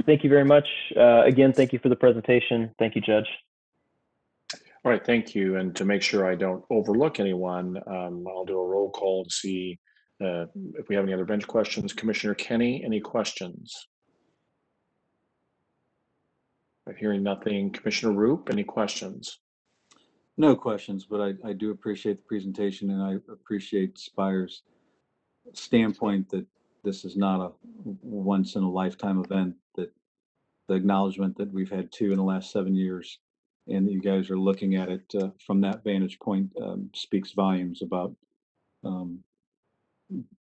Thank you very much. Again, thank you for the presentation. Thank you, Judge. All right, thank you. And to make sure I don't overlook anyone, I'll do a roll call to see if we have any other bench questions. Commissioner Kenny, any questions? Hearing nothing. Commissioner Roop, any questions? No questions, but I do appreciate the presentation, and I appreciate Spire's standpoint that this is not a once in a lifetime event, that the acknowledgement that we've had 2 in the last 7 years and that you guys are looking at it from that vantage point speaks volumes about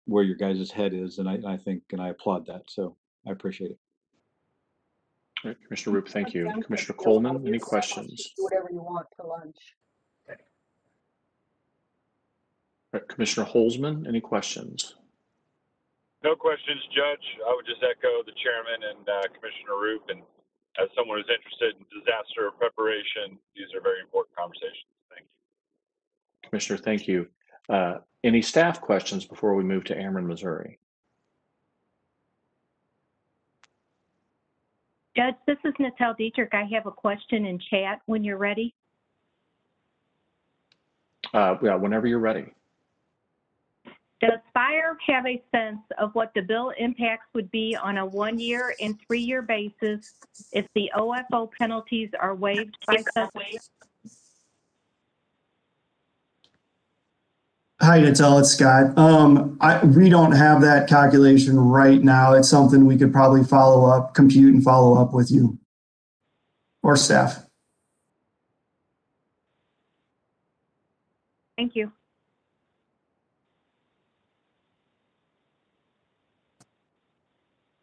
where your guys' head is. And I think, and I applaud that. So I appreciate it. All right, Commissioner Roop, thank you. Commissioner Coleman, any questions? Do whatever you want for lunch. All right, Commissioner Holzman, any questions? No questions, Judge. I would just echo the chairman and Commissioner Roop, and as someone who's interested in disaster preparation, these are very important conversations. Thank you. Commissioner, thank you. Any staff questions before we move to Ameren, Missouri? Judge, this is Natal Dietrich. I have a question in chat when you're ready. Yeah, whenever you're ready. Does Spire have a sense of what the bill impacts would be on a 1-year and 3-year basis if the OFO penalties are waived by such? Hi, Natal, it's Scott. We don't have that calculation right now. It's something we could probably compute and follow up with you or staff. Thank you.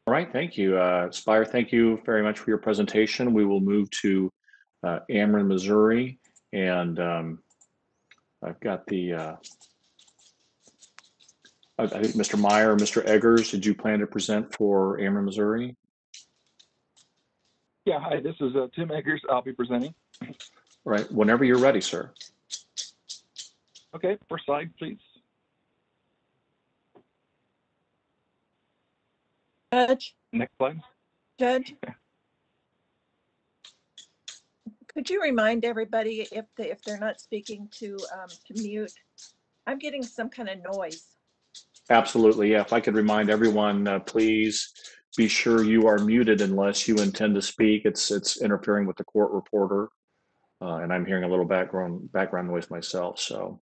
All right, thank you. Spire, thank you very much for your presentation. We will move to Ameren, Missouri, and I've got the, I think Mr. Meyer, Mr. Eggers, did you plan to present for Ameren, Missouri? Yeah, hi, this is Tim Eggers. I'll be presenting. All right, whenever you're ready, sir. Okay, first slide, please. Judge, Next slide. Judge, could you remind everybody if they're not speaking to mute? I'm getting some kind of noise. Absolutely, yeah. If I could remind everyone, please be sure you are muted unless you intend to speak. It's interfering with the court reporter, and I'm hearing a little background noise myself. So,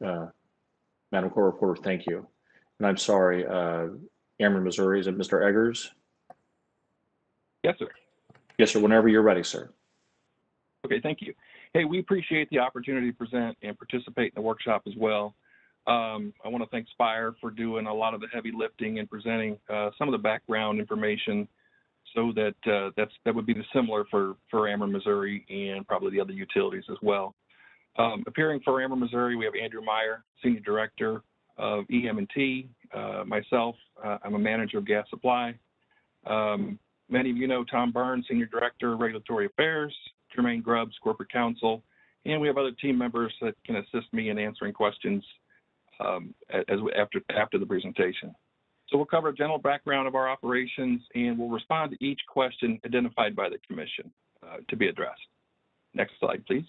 Madam Court Reporter, thank you. And I'm sorry, Ameren, Missouri, is it Mr. Eggers? Yes, sir. Yes, sir. Whenever you're ready, sir. Okay, thank you. Hey, we appreciate the opportunity to present and participate in the workshop as well. I want to thank Spire for doing a lot of the heavy lifting and presenting some of the background information So that would be the similar for Ameren, Missouri, and probably the other utilities as well. Appearing for Ameren, Missouri, we have Andrew Meyer, Senior Director of EM&T. Myself, I'm a manager of gas supply. Many of you know Tom Burns, Senior Director of Regulatory Affairs, Jermaine Grubbs, Corporate Counsel, and we have other team members that can assist me in answering questions after the presentation. So we'll cover a general background of our operations, and we'll respond to each question identified by the Commission to be addressed. Next slide, please.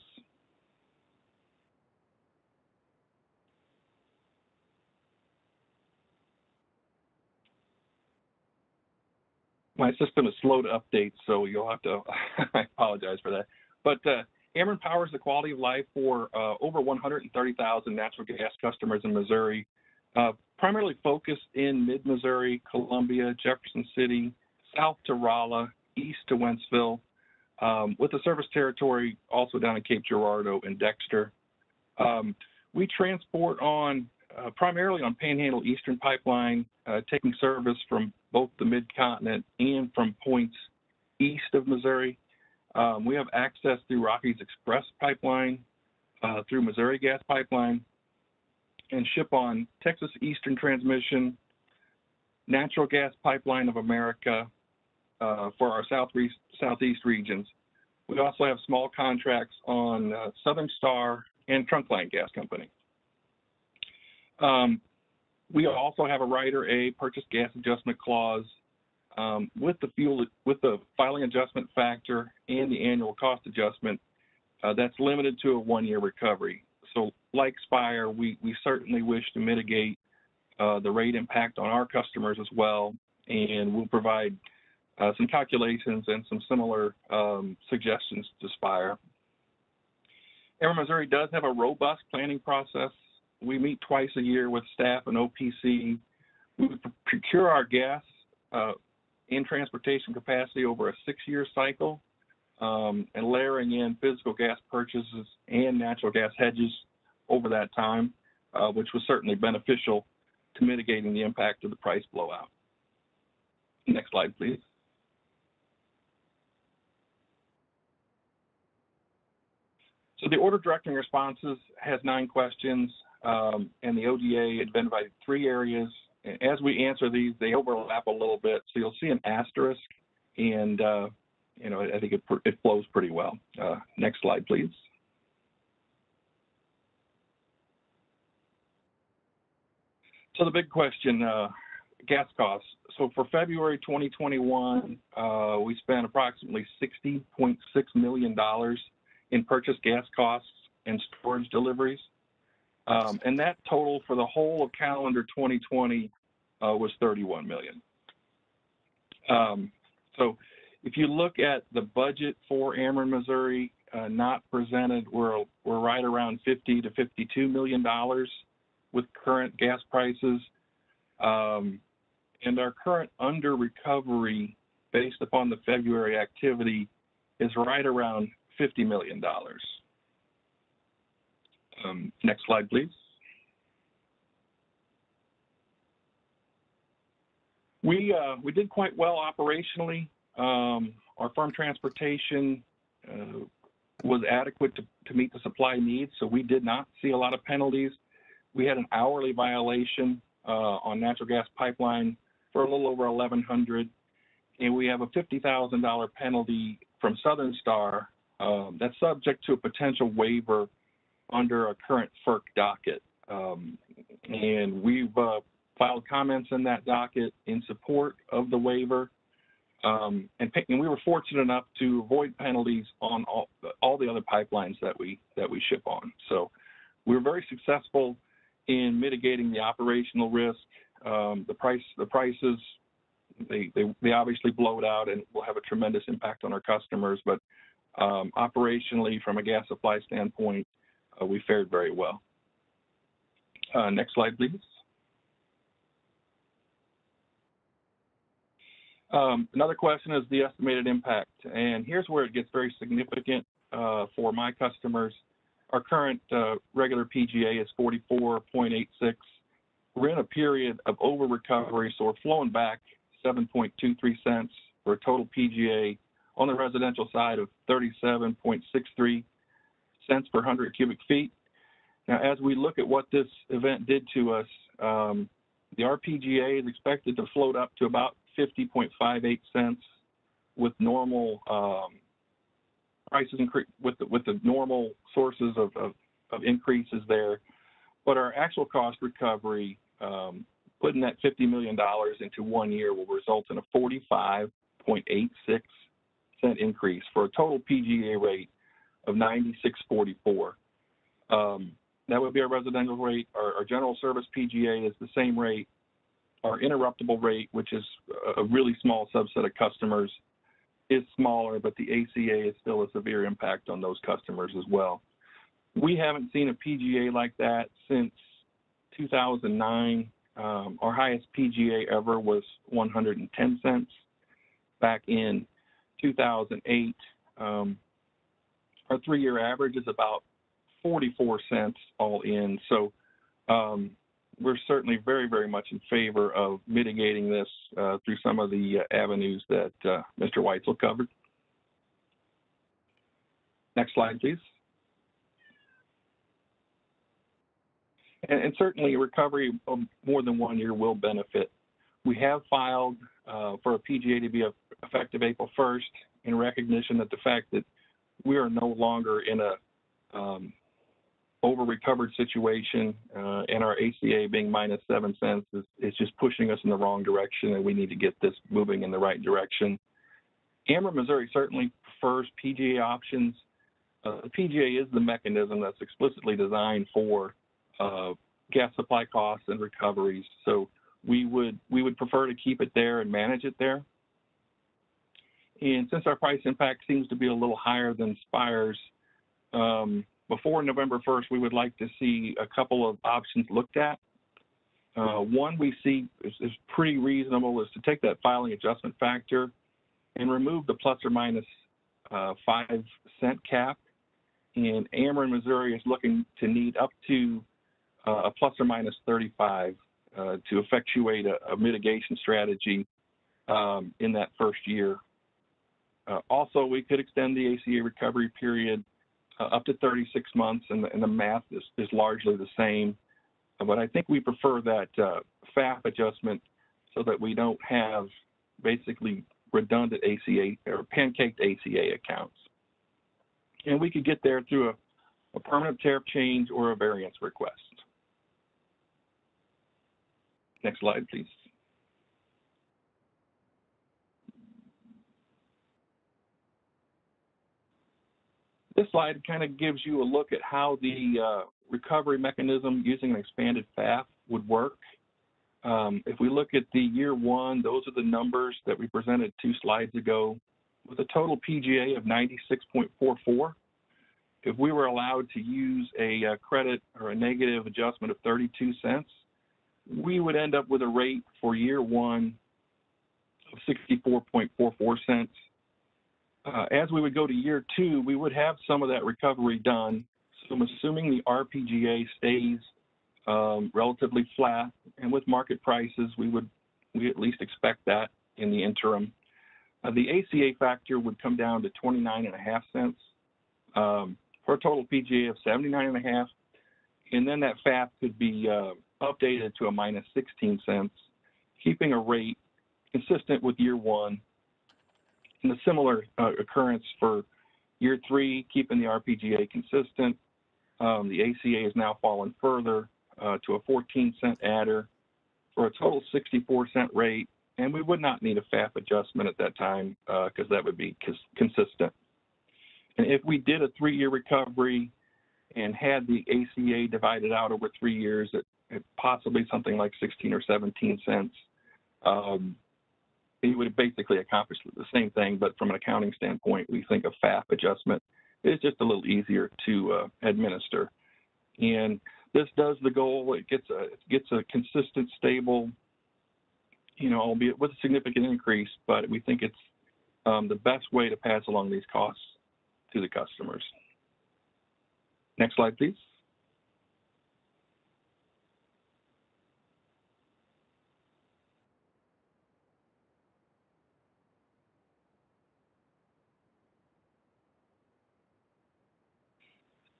My system is slow to update, so you'll have to, I apologize for that. But Ameren powers the quality of life for over 130,000 natural gas customers in Missouri, primarily focused in mid-Missouri, Columbia, Jefferson City, south to Rolla, east to Wentzville, with a service territory also down in Cape Girardeau and Dexter. We transport on primarily on Panhandle Eastern Pipeline, taking service from both the Mid-Continent and from points east of Missouri. We have access through Rockies Express Pipeline, through Missouri Gas Pipeline, and ship on Texas Eastern Transmission, Natural Gas Pipeline of America for our southeast regions. We also have small contracts on Southern Star and Trunkline Gas Company. We also have a Rider A purchase gas adjustment clause with the filing adjustment factor and the annual cost adjustment that's limited to a 1-year recovery. So like Spire, we certainly wish to mitigate the rate impact on our customers as well, and we'll provide some calculations and some similar suggestions to Spire. Ameren, Missouri does have a robust planning process. We meet twice a year with staff and OPC. We procure our gas and transportation capacity over a 6-year cycle, and layering in physical gas purchases and natural gas hedges over that time, which was certainly beneficial to mitigating the impact of the price blowout. Next slide, please. So the order directing responses has 9 questions, and the ODA identified 3 areas. And as we answer these, they overlap a little bit, so you'll see an asterisk, and you know, I think it flows pretty well. Next slide, please. So the big question, gas costs. So for February 2021, we spent approximately $60.6 million in purchased gas costs and storage deliveries. And that total for the whole of calendar 2020 was $31 million. So if you look at the budget for Ameren, Missouri, not presented, we're right around $50 to $52 million with current gas prices. And our current under recovery based upon the February activity is right around $50 million. Next slide, please. We did quite well operationally. Our firm transportation was adequate to meet the supply needs, so we did not see a lot of penalties. We had an hourly violation on natural gas pipeline for a little over $1,100, and we have a $50,000 penalty from Southern Star that's subject to a potential waiver under a current FERC docket. And we've filed comments in that docket in support of the waiver. And we were fortunate enough to avoid penalties on all the other pipelines that we ship on. So we were very successful in mitigating the operational risk. The prices, they obviously blowed out and will have a tremendous impact on our customers, but operationally, from a gas supply standpoint, we fared very well. Next slide, please. Another question is the estimated impact, and here's where it gets very significant for my customers. Our current regular PGA is 44.86. We're in a period of over recovery, so we're flowing back 7.23 cents for a total PGA on the residential side of 37.63 cents per 100 cubic feet. Now, as we look at what this event did to us, the RPGA is expected to float up to about 50.58 cents with normal prices with the normal sources of increases there. But our actual cost recovery, putting that $50 million into 1 year, will result in a 45.86 cent increase for a total PGA rate of 96.44. That would be our residential rate. Our general service PGA is the same rate. Our interruptible rate, which is a really small subset of customers, is smaller, but the ACA is still a severe impact on those customers as well. We haven't seen a PGA like that since 2009. Our highest PGA ever was 110 cents back in 2008. Our 3-year average is about 44 cents all in. So we're certainly very, very much in favor of mitigating this through some of the avenues that Mr. Weitzel covered. Next slide, please. And certainly a recovery of more than 1 year will benefit. We have filed for a PGA to be effective April 1st in recognition that the fact that we are no longer in a over-recovered situation, and our ACA being minus 7 cents is just pushing us in the wrong direction, and we need to get this moving in the right direction. Ameren Missouri certainly prefers PGA options. The PGA is the mechanism that's explicitly designed for gas supply costs and recoveries, so we would prefer to keep it there and manage it there. And since our price impact seems to be a little higher than Spire's, before November 1st, we would like to see a couple of options looked at. One we see is pretty reasonable is to take that filing adjustment factor and remove the plus or minus 5 cent cap. And Ameren Missouri is looking to need up to a plus or minus 35 to effectuate a mitigation strategy in that first year. Also, we could extend the ACA recovery period up to 36 months, and the math is largely the same. But I think we prefer that FAF adjustment so that we don't have basically redundant ACA or pancaked ACA accounts. And we could get there through a permanent tariff change or a variance request. Next slide, please. This slide kind of gives you a look at how the recovery mechanism using an expanded FAF would work. If we look at the year 1, those are the numbers that we presented 2 slides ago with a total PGA of 96.44. If we were allowed to use a credit or a negative adjustment of 32 cents, we would end up with a rate for year 1 of 64.44 cents. As we would go to year 2, we would have some of that recovery done. So I'm assuming the RPGA stays relatively flat, and with market prices, we at least expect that in the interim. The ACA factor would come down to 29.5 cents for a total PGA of 79.5, and then that FAF could be updated to a minus 16 cents, keeping a rate consistent with year 1. And a similar occurrence for year 3, keeping the RPGA consistent. The ACA has now fallen further to a 14-cent adder for a total 64-cent rate, and we would not need a FAF adjustment at that time because that would be consistent. And if we did a 3-year recovery and had the ACA divided out over 3 years at possibly something like 16 or 17 cents, it would basically accomplish the same thing, but from an accounting standpoint, we think a FAF adjustment is just a little easier to administer. And this does the goal. It gets a consistent, stable, albeit with a significant increase, but we think it's the best way to pass along these costs to the customers. Next slide, please.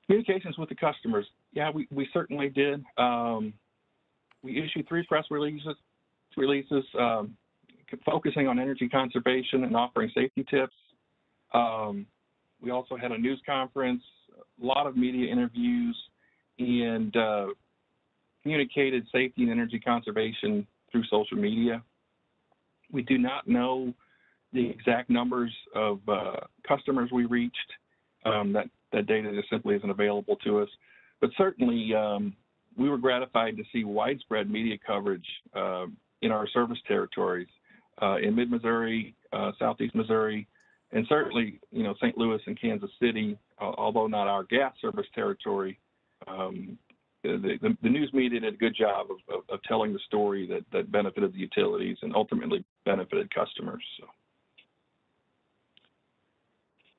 Communications with the customers. Yeah, we certainly did. We issued 3 press releases focusing on energy conservation and offering safety tips. We also had a news conference, a lot of media interviews, and communicated safety and energy conservation through social media. We do not know the exact numbers of customers we reached. That data just simply isn't available to us. But certainly, we were gratified to see widespread media coverage in our service territories in mid-Missouri, southeast Missouri, and certainly, St. Louis and Kansas City, although not our gas service territory. The news media did a good job of telling the story that benefited the utilities and ultimately benefited customers. So.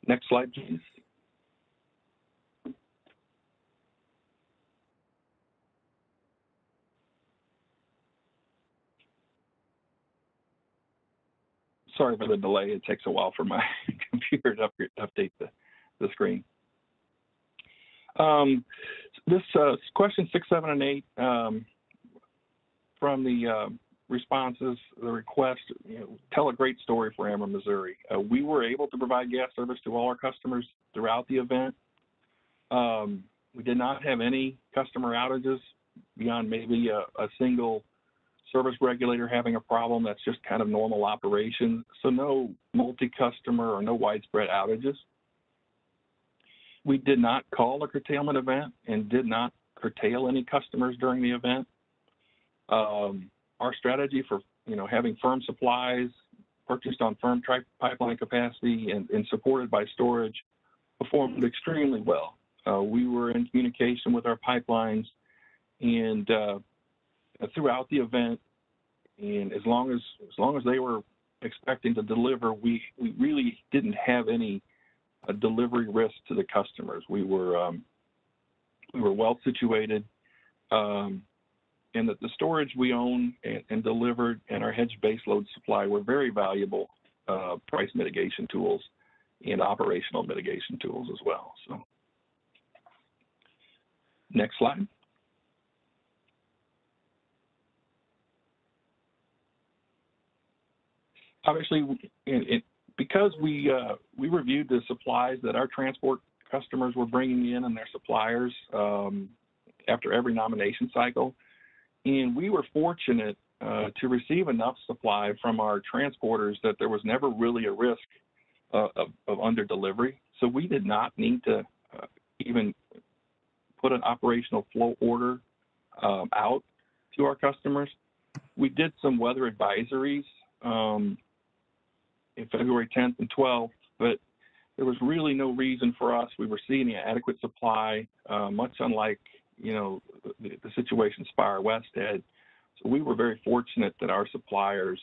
Next slide, please. Sorry for the delay. It takes a while for my computer to update the screen. This question 6, 7, and 8 from the responses, the request, tell a great story for Ameren, Missouri. We were able to provide gas service to all our customers throughout the event. We did not have any customer outages beyond maybe a single service regulator having a problem. That's just kind of normal operation. So no multi-customer or no widespread outages. We did not call a curtailment event and did not curtail any customers during the event. Our strategy for having firm supplies purchased on firm pipeline capacity and supported by storage performed extremely well. We were in communication with our pipelines and throughout the event, and as long as they were expecting to deliver, we really didn't have any delivery risk to the customers. We were well situated, and that the storage we own and delivered and our hedge baseload supply were very valuable price mitigation tools and operational mitigation tools as well. So, next slide. Obviously, because we reviewed the supplies that our transport customers were bringing in and their suppliers after every nomination cycle, and we were fortunate to receive enough supply from our transporters that there was never really a risk of under delivery. So we did not need to even put an operational flow order out to our customers. We did some weather advisories in February 10th and 12th, but there was really no reason for us. We were seeing an adequate supply, much unlike the situation Spire West had. So we were very fortunate that our suppliers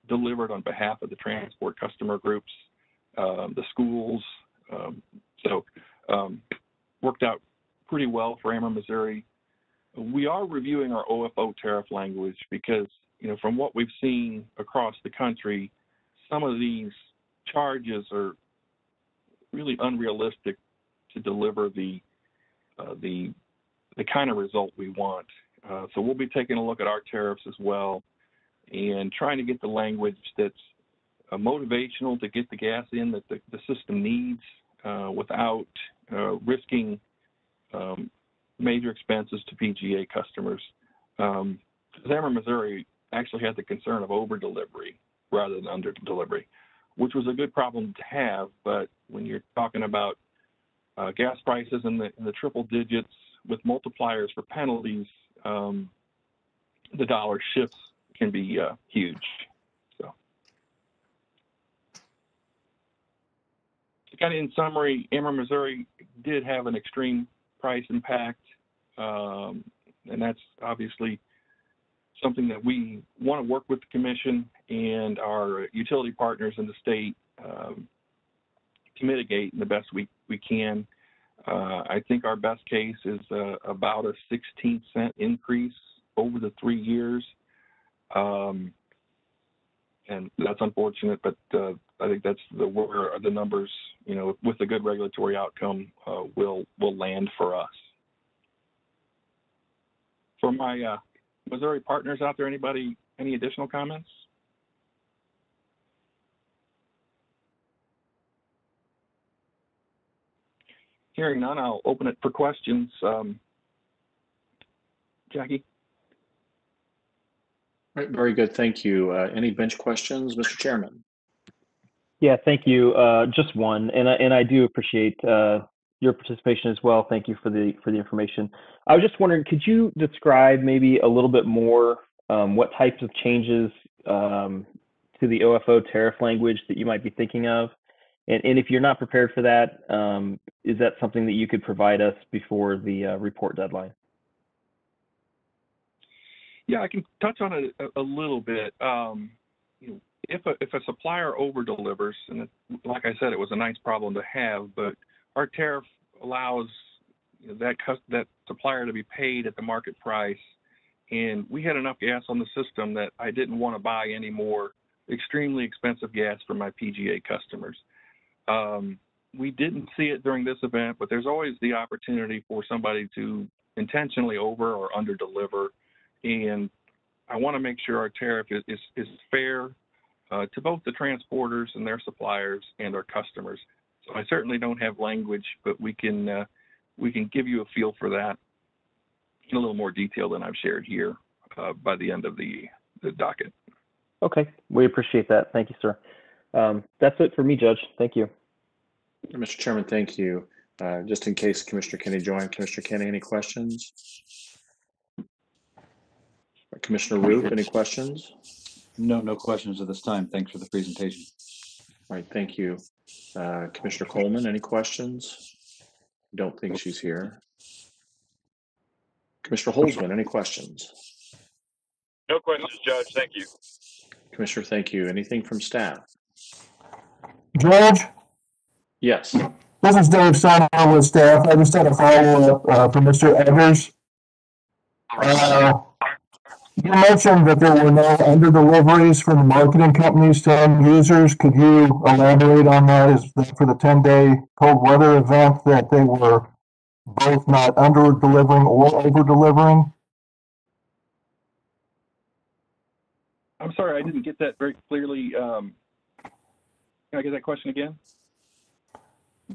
delivered on behalf of the transport customer groups, the schools. So worked out pretty well for Ameren, Missouri. We are reviewing our OFO tariff language because, from what we've seen across the country, some of these charges are really unrealistic to deliver the kind of result we want. So we'll be taking a look at our tariffs as well and trying to get the language that's motivational to get the gas in that the system needs without risking major expenses to PGA customers. Ameren, Missouri actually had the concern of over delivery rather than under delivery, which was a good problem to have. But when you're talking about gas prices in the triple digits with multipliers for penalties, the dollar shifts can be huge. So, kind of in summary, Ameren, Missouri did have an extreme price impact, and that's obviously something that we want to work with the commission and our utility partners in the state to mitigate in the best we can. I think our best case is about a 16-cent increase over the 3 years. And that's unfortunate, but I think that's where the numbers, you know, with a good regulatory outcome, will land for us. For my Missouri partners out there, anybody, any additional comments? Hearing none, I'll open it for questions. Jackie? All right, very good, thank you. Any bench questions, Mr. Chairman? Yeah, thank you. Just one, and I do appreciate your participation as well. Thank you for the information. I was just wondering, could you describe maybe a little bit more what types of changes to the OFO tariff language that you might be thinking of? And if you're not prepared for that, is that something that you could provide us before the report deadline? Yeah, I can touch on it a little bit. You know, if a supplier over delivers, and like I said, it was a nice problem to have, but our tariff allows, you know, that supplier to be paid at the market price, and we had enough gas on the system that I didn't want to buy any more extremely expensive gas for my PGA customers. We didn't see it during this event, but there's always the opportunity for somebody to intentionally over or under deliver, and I want to make sure our tariff is fair to both the transporters and their suppliers and our customers. So I certainly don't have language, but we can give you a feel for that in a little more detail than I've shared here by the end of the docket. Okay, we appreciate that. Thank you, sir. That's it for me, Judge. Thank you. Mr. Chairman, thank you. Just in case Commissioner Kenny joined, Commissioner Kenny, any questions? Commissioner Roop, any questions? No questions at this time. Thanks for the presentation. All right, thank you. Commissioner Coleman, any questions? Don't think she's here. Commissioner Holzman, any questions? No questions, Judge. Thank you. Commissioner, thank you. Anything from staff? George, Yes. this is Dave Sonner with staff. I just had a follow-up from Mr. Eggers. You mentioned that there were no under deliveries from the marketing companies to end users. Could you elaborate on that? Is that for the 10-day cold weather event that they were both not under delivering or over delivering? I'm sorry, I didn't get that very clearly. Can I get that question again?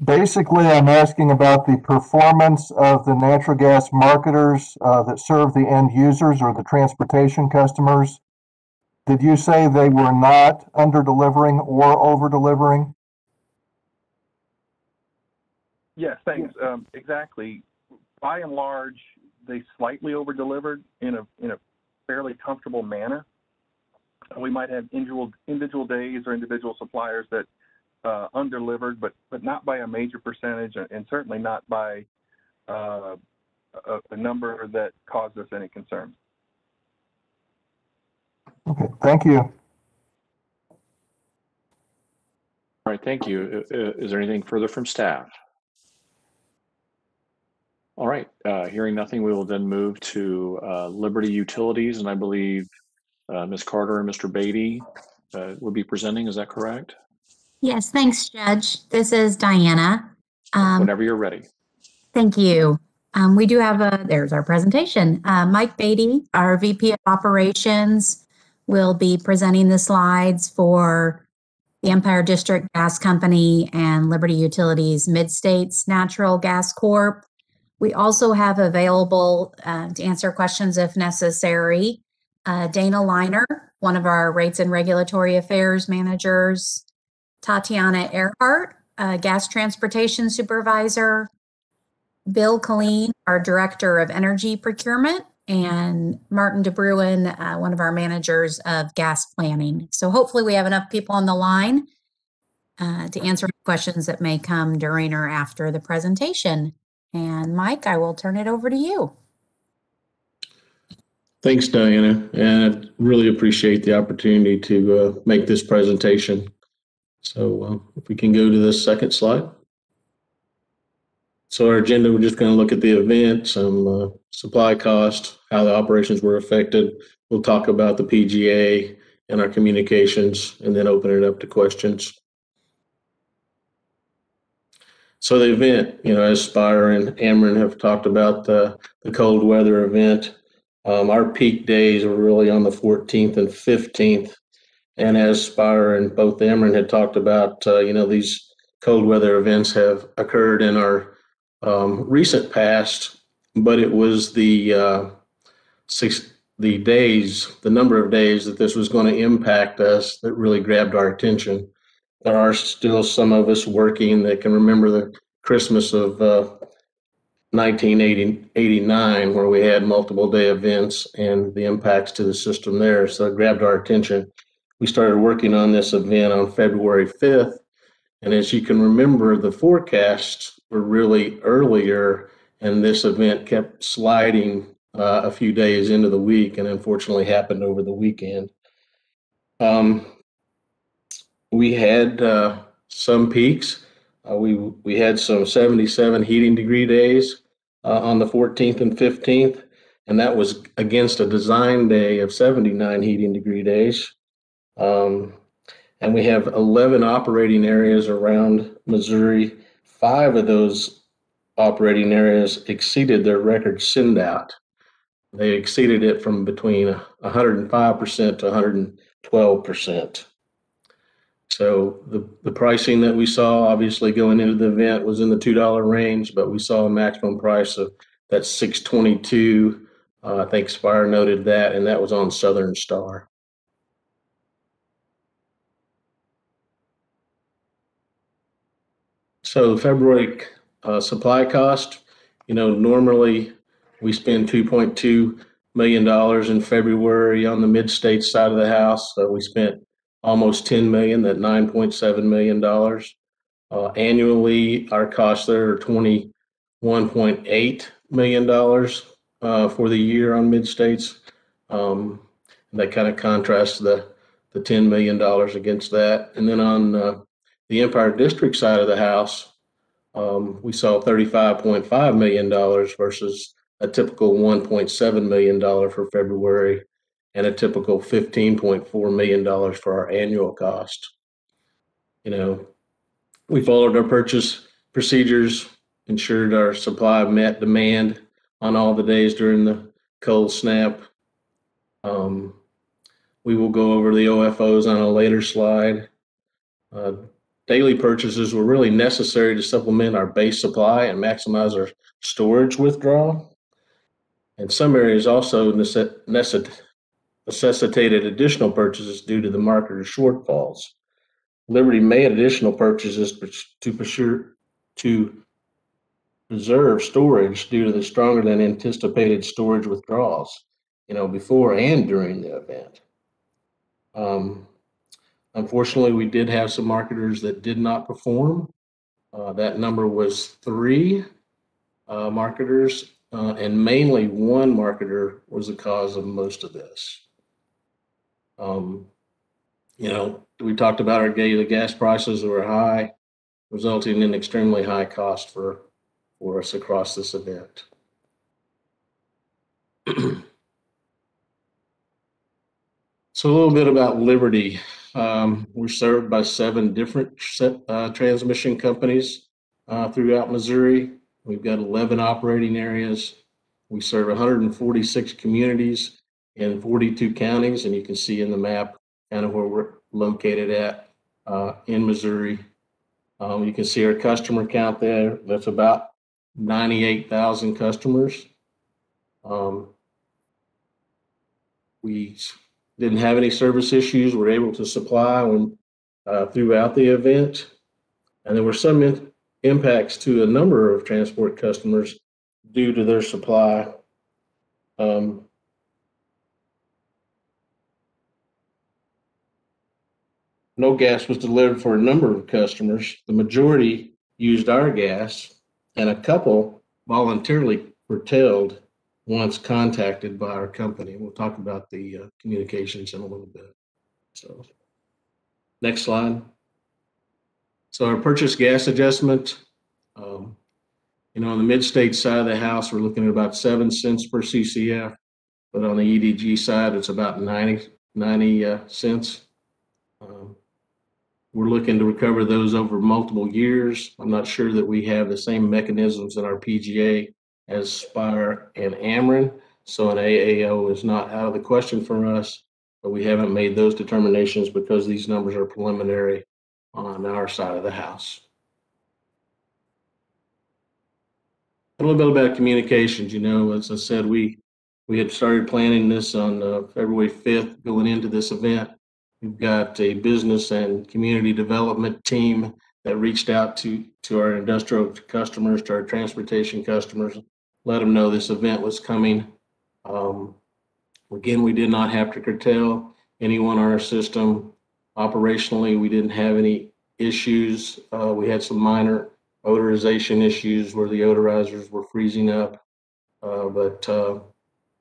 Basically, I'm asking about the performance of the natural gas marketers that serve the end users or the transportation customers. Did you say they were not under delivering or over delivering? Yes, thanks. Exactly. By and large, they slightly over delivered in a fairly comfortable manner. We might have individual days or individual suppliers that undelivered, but not by a major percentage, and certainly not by a number that caused us any concern. Okay, thank you. All right, thank you. Is there anything further from staff? All right, hearing nothing, we will then move to Liberty Utilities, and I believe Ms. Carter and Mr. Beatty will be presenting. Is that correct? Yes, thanks, Judge. This is Diana. Whenever you're ready. Thank you. We do have there's our presentation. Mike Beatty, our VP of Operations, will be presenting the slides for the Empire District Gas Company and Liberty Utilities Mid-States Natural Gas Corp. We also have available to answer questions if necessary, Dana Liner, one of our Rates and Regulatory Affairs managers, Tatiana Earhart, Gas Transportation Supervisor, Bill Colleen, our Director of Energy Procurement, and Martin DeBruin, one of our managers of gas planning. So hopefully we have enough people on the line to answer questions that may come during or after the presentation. And Mike, I will turn it over to you. Thanks, Diana, and I really appreciate the opportunity to make this presentation. So if we can go to the second slide. So our agenda, we're just going to look at the event, some supply cost, how the operations were affected. We'll talk about the PGA and our communications, and then open it up to questions. So the event, as Spire and Ameren have talked about the cold weather event, our peak days were really on the 14th and 15th. And as Spire and both Ameren had talked about, these cold weather events have occurred in our recent past, but it was the number of days that this was going to impact us that really grabbed our attention. There are still some of us working that can remember the Christmas of 1989, where we had multiple day events and the impacts to the system there. So it grabbed our attention. We started working on this event on February 5th. And as you can remember, the forecasts were really earlier, and this event kept sliding a few days into the week, and unfortunately happened over the weekend. We had some peaks. We had some 77 heating degree days on the 14th and 15th, and that was against a design day of 79 heating degree days. And we have 11 operating areas around Missouri. 5 of those operating areas exceeded their record send out. They exceeded it from between 105% to 112%. So the pricing that we saw, obviously going into the event, was in the $2 range, but we saw a maximum price of that $622. I think Spire noted that, and that was on Southern Star. So February supply cost, normally we spend $2.2 million in February on the mid-state side of the house. So we spent almost $10 million, that $9.7 million. Annually, our costs there are $21.8 million for the year on mid-states. That kind of contrasts the $10 million against that. And then on the Empire District side of the house, we saw $35.5 million versus a typical $1.7 million for February and a typical $15.4 million for our annual cost. We followed our purchase procedures, ensured our supply met demand on all the days during the cold snap. We will go over the OFOs on a later slide. Daily purchases were really necessary to supplement our base supply and maximize our storage withdrawal. And some areas also necessitated additional purchases due to the marketer shortfalls. Liberty made additional purchases to preserve storage due to the stronger than anticipated storage withdrawals, before and during the event. Unfortunately, we did have some marketers that did not perform. That number was 3 marketers, and mainly one marketer was the cause of most of this. We talked about the gas prices that were high, resulting in extremely high cost for us across this event. So a little bit about Liberty. We're served by 7 different transmission companies throughout Missouri. We've got 11 operating areas. We serve 146 communities in 42 counties, and you can see in the map kind of where we're located at in Missouri. You can see our customer count there. That's about 98,000 customers. We didn't have any service issues. We're able to supply throughout the event. And there were some impacts to a number of transport customers due to their supply. No gas was delivered for a number of customers. The majority used our gas, and a couple voluntarily curtailed once contacted by our company. We'll talk about the communications in a little bit. So, next slide. So our purchase gas adjustment, on the mid-state side of the house, we're looking at about 7 cents per CCF, but on the EDG side, it's about 90 cents. We're looking to recover those over multiple years. I'm not sure that we have the same mechanisms in our PGA as Spire and Ameren, so an AAO is not out of the question for us, but we haven't made those determinations because these numbers are preliminary on our side of the house. A little bit about communications. As I said, we had started planning this on February 5th going into this event. We've got a business and community development team that reached out to our industrial customers, to our transportation customers, let them know this event was coming. Again, we did not have to curtail anyone on our system. Operationally, we didn't have any issues. We had some minor odorization issues where the odorizers were freezing up. But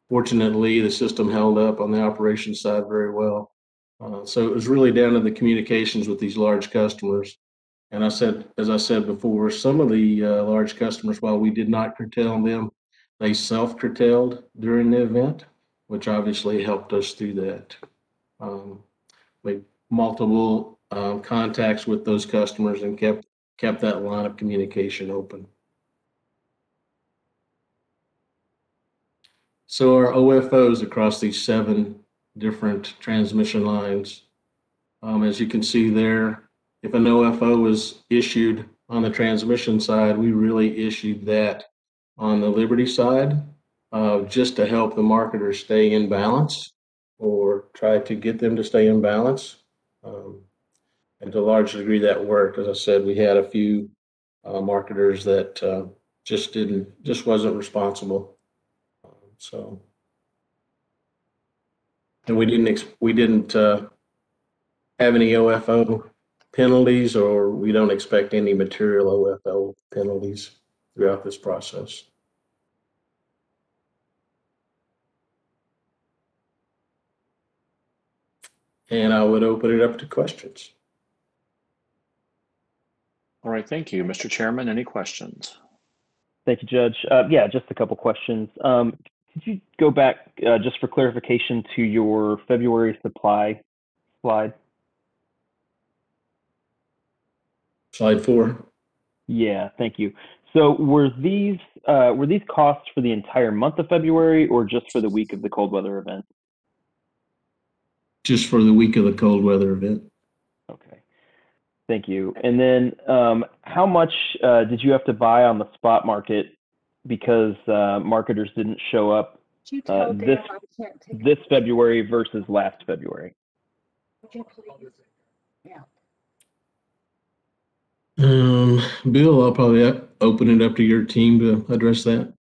fortunately, the system held up on the operations side very well. So it was really down to the communications with these large customers. And as I said before, some of the large customers, while we did not curtail them, they self-curtailed during the event, which obviously helped us through that. Made multiple contacts with those customers and kept that line of communication open. So our OFOs across these 7 different transmission lines, as you can see there, if an OFO was issued on the transmission side, we really issued that on the Liberty side, just to help the marketers stay in balance or try to get them to stay in balance. And to a large degree that worked. As I said, we had a few marketers that just wasn't responsible. So, and we didn't have any OFO penalties, or we don't expect any material OFO penalties throughout this process. And I would open it up to questions. All right, thank you. Mr. Chairman, any questions? Thank you, Judge. Yeah, just a couple questions. Could you go back just for clarification to your February supply slide? Slide 4. Yeah, thank you. So were these costs for the entire month of February or just for the week of the cold weather event? Just for the week of the cold weather event. Okay, thank you. And then how much did you have to buy on the spot market because marketers didn't show up this February versus last February? Bill, I'll probably open it up to your team to address that.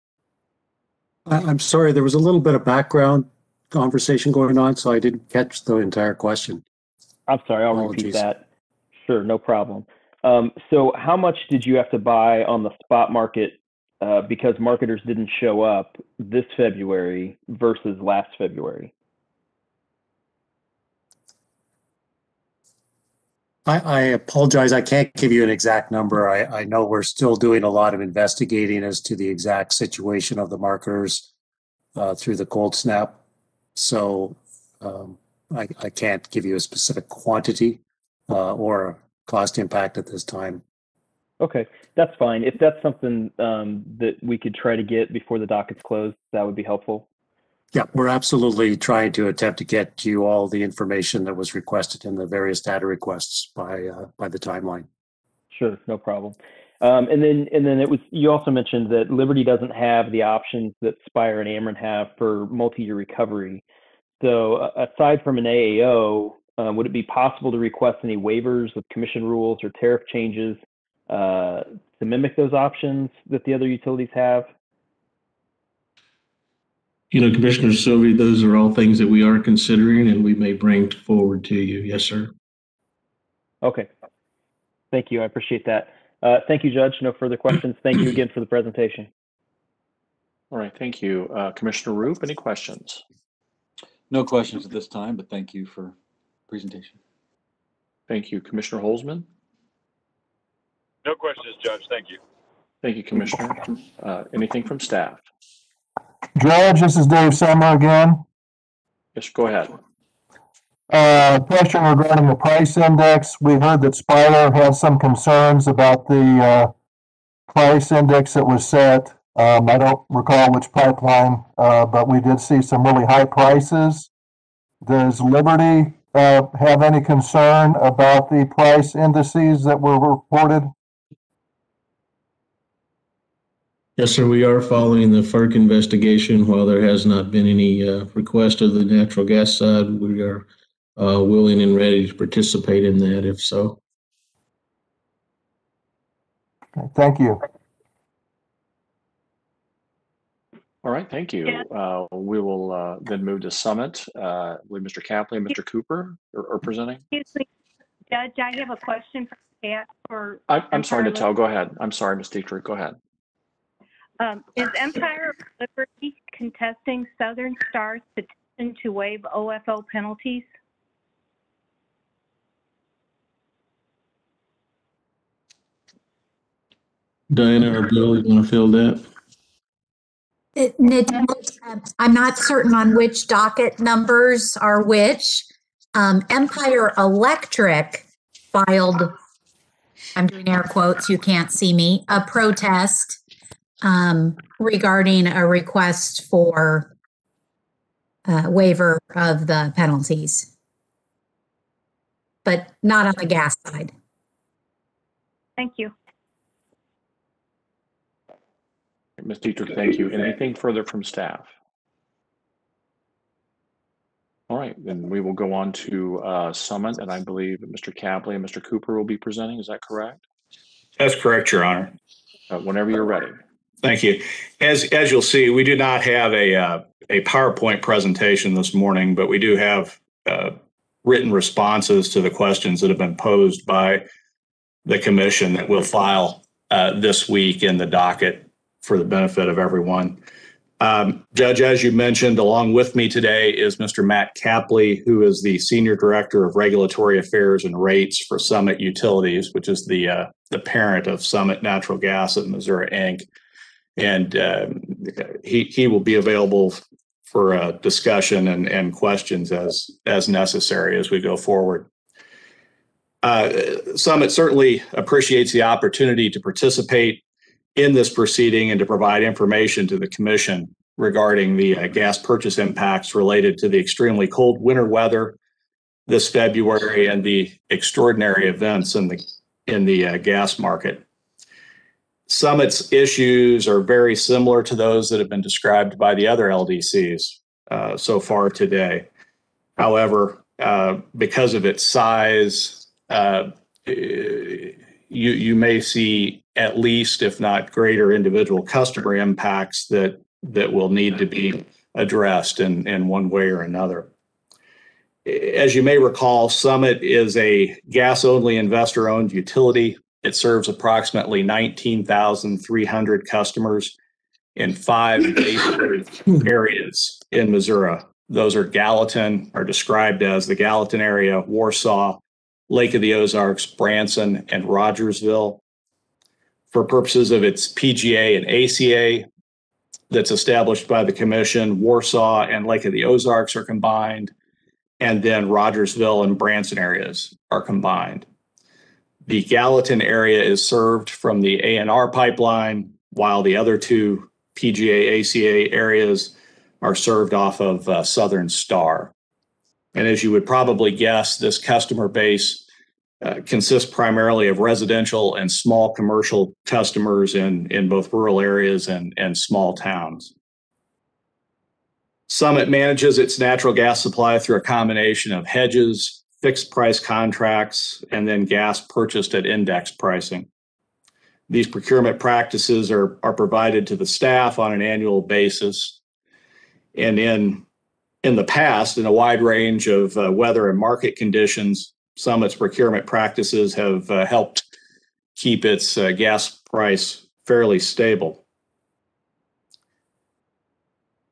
I'm sorry, there was a little bit of background conversation going on, so I didn't catch the entire question. I'm sorry, I'll repeat that. Sure, no problem. So how much did you have to buy on the spot market because marketers didn't show up this February versus last February? I apologize. I can't give you an exact number. I know we're still doing a lot of investigating as to the exact situation of the marketers through the cold snap. So I can't give you a specific quantity or cost impact at this time. Okay, that's fine. If that's something that we could try to get before the docket's closed, that would be helpful. Yeah, we're absolutely trying to attempt to get you all the information that was requested in the various data requests by the timeline. Sure, no problem. And then you also mentioned that Liberty doesn't have the options that Spire and Ameren have for multi-year recovery. So aside from an AAO, would it be possible to request any waivers of commission rules or tariff changes to mimic those options that the other utilities have? Commissioner Sylvie, those are all things that we are considering and we may bring forward to you. Yes, sir. Okay. Thank you. I appreciate that. Thank you, Judge. No further questions. Thank you again for the presentation. All right, thank you. Commissioner Roop, any questions? No questions at this time, but thank you for presentation. Thank you. Commissioner Holzman? No questions, Judge. Thank you. Thank you, Commissioner. Anything from staff? Judge, this is Dave Summer again. Yes, go ahead. Question regarding the price index. We heard that Spire had some concerns about the price index that was set. I don't recall which pipeline, but we did see some really high prices. Does Liberty have any concern about the price indices that were reported? Yes, sir. We are following the FERC investigation. While there has not been any request of the natural gas side, we are willing and ready to participate in that if so. Thank you. All right, thank you. We will then move to Summit with Mr. Capley and Mr. Cooper are presenting. Excuse me, Judge, I have a question for Pat. I'm sorry, Natal, go ahead. I'm sorry, Ms. Dietrich, go ahead. Is Empire Liberty contesting Southern Star's petition to waive OFO penalties? Diana or Bill, you want to fill that? I'm not certain on which docket numbers are which. Empire Electric filed, I'm doing air quotes, you can't see me, a protest regarding a request for waiver of the penalties, but not on the gas side. Thank you. Ms. Dietrich, thank you. Anything further from staff? All right, then we will go on to Summit, and I believe Mr. Capley and Mr. Cooper will be presenting. Is that correct? That's correct, Your Honor. Whenever you're ready. Thank you. As you'll see, we do not have a PowerPoint presentation this morning, but we do have written responses to the questions that have been posed by the commission that we'll file this week in the docket for the benefit of everyone. Judge, as you mentioned, along with me today is Mr. Matt Capley, who is the Senior Director of Regulatory Affairs and Rates for Summit Utilities, which is the parent of Summit Natural Gas of Missouri, Inc. And he will be available for discussion and questions as necessary as we go forward. Summit certainly appreciates the opportunity to participate in this proceeding and to provide information to the Commission regarding the gas purchase impacts related to the extremely cold winter weather this February and the extraordinary events in the gas market. Summit's issues are very similar to those that have been described by the other LDCs so far today. However, because of its size, you may see at least, if not greater, individual customer impacts that will need to be addressed in one way or another. As you may recall, Summit is a gas-only investor-owned utility. It serves approximately 19,300 customers in 5 basic areas in Missouri. Those are Gallatin, are described as the Gallatin area, Warsaw, Lake of the Ozarks, Branson, and Rogersville. For purposes of its PGA and ACA that's established by the Commission, Warsaw and Lake of the Ozarks are combined, and then Rogersville and Branson areas are combined. The Gallatin area is served from the ANR pipeline, while the other 2 PGA ACA areas are served off of Southern Star. And as you would probably guess, this customer base consists primarily of residential and small commercial customers in both rural areas and small towns. Summit manages its natural gas supply through a combination of hedges, fixed price contracts, and then gas purchased at index pricing. These procurement practices are provided to the staff on an annual basis. And in the past, in a wide range of weather and market conditions, Summit's procurement practices have helped keep its gas price fairly stable.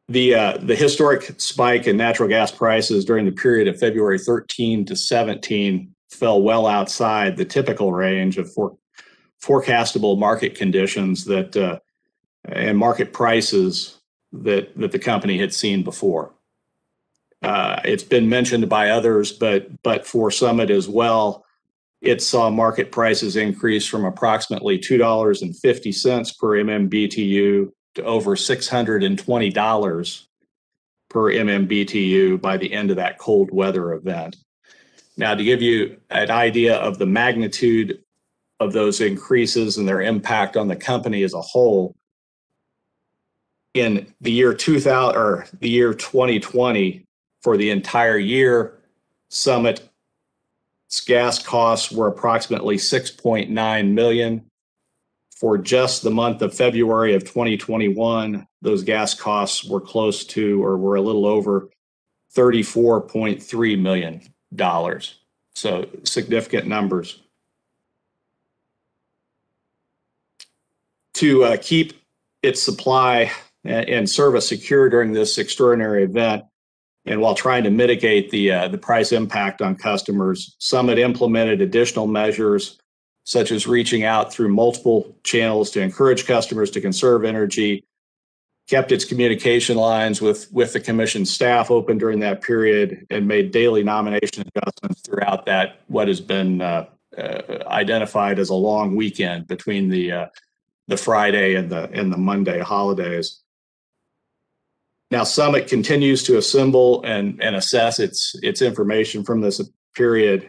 The historic spike in natural gas prices during the period of February 13 to 17 fell well outside the typical range of forecastable market conditions and market prices that the company had seen before. It's been mentioned by others, but for Summit as well, it saw market prices increase from approximately $2.50 per MMBTU to over $620 per MMBTU by the end of that cold weather event. Now, to give you an idea of the magnitude of those increases and their impact on the company as a whole, in the year 2000 or the year 2020, for the entire year, Summit's gas costs were approximately $6.9 million. For just the month of February of 2021, those gas costs were close to, or were a little over $34.3 million. So significant numbers. To keep its supply and service secure during this extraordinary event, and while trying to mitigate the price impact on customers, Summit implemented additional measures such as reaching out through multiple channels to encourage customers to conserve energy, kept its communication lines with the commission staff open during that period, and made daily nomination adjustments throughout that, what has been identified as a long weekend between the Friday and the Monday holidays. Now, Summit continues to assemble and assess its information from this period.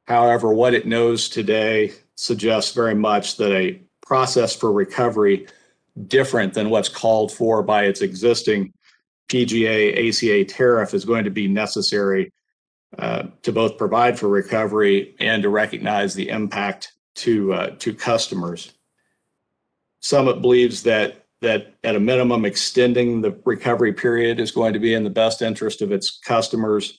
However, what it knows today suggests very much that a process for recovery different than what's called for by its existing PGA ACA tariff is going to be necessary to both provide for recovery and to recognize the impact to customers. Summit believes that at a minimum, extending the recovery period is going to be in the best interest of its customers,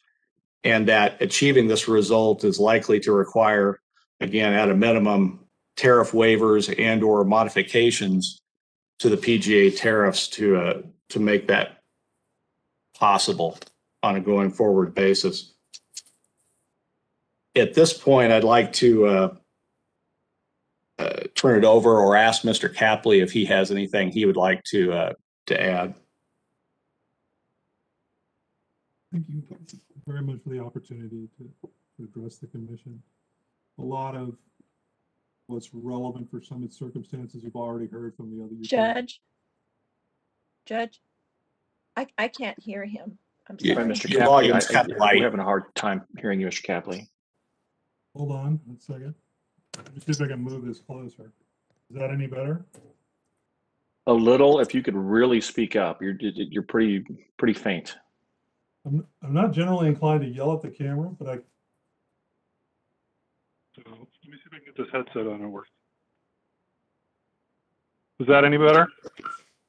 and that achieving this result is likely to require, again, at a minimum, tariff waivers and or modifications to the PGA tariffs to make that possible on a going forward basis. At this point, I'd like to turn it over or ask Mr. Capley if he has anything he would like to add. Thank you very much for the opportunity to address the commission. A lot of what's relevant for some circumstances you've already heard from the other Judge, I can't hear him. I'm Sorry, sorry. Mr. Capley, we're having a hard time hearing you, Mr. Capley. Hold on a second. Just see if I can move this closer. Is that any better? A little. If you could really speak up, you're pretty faint. I'm not generally inclined to yell at the camera, but so let me see if I can get this headset on and work. Is that any better?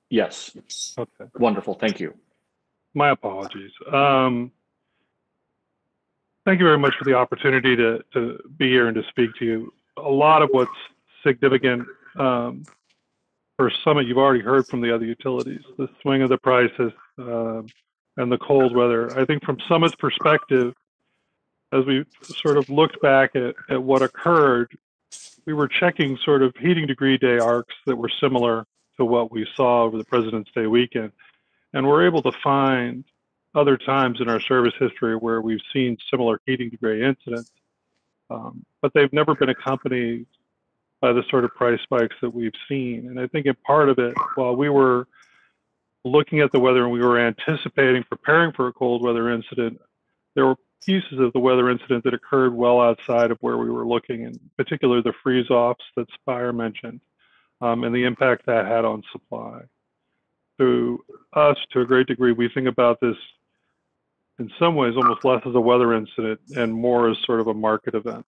Yes. Okay. Wonderful. Thank you. My apologies. Thank you very much for the opportunity to be here and to speak to you. A lot of what's significant for Summit, you've already heard from the other utilities, the swing of the prices and the cold weather. I think from Summit's perspective, as we sort of looked back at what occurred, we were checking sort of heating degree day arcs that were similar to what we saw over the President's Day weekend. And we're able to find other times in our service history where we've seen similar heating degree incidents, but they've never been accompanied by the sort of price spikes that we've seen. And I think in part of it, while we were looking at the weather and we were anticipating, preparing for a cold weather incident, there were pieces of the weather incident that occurred well outside of where we were looking, in particular the freeze-offs that Spire mentioned, and the impact that had on supply. To us, to a great degree, we think about this in some ways almost less as a weather incident and more as sort of a market event.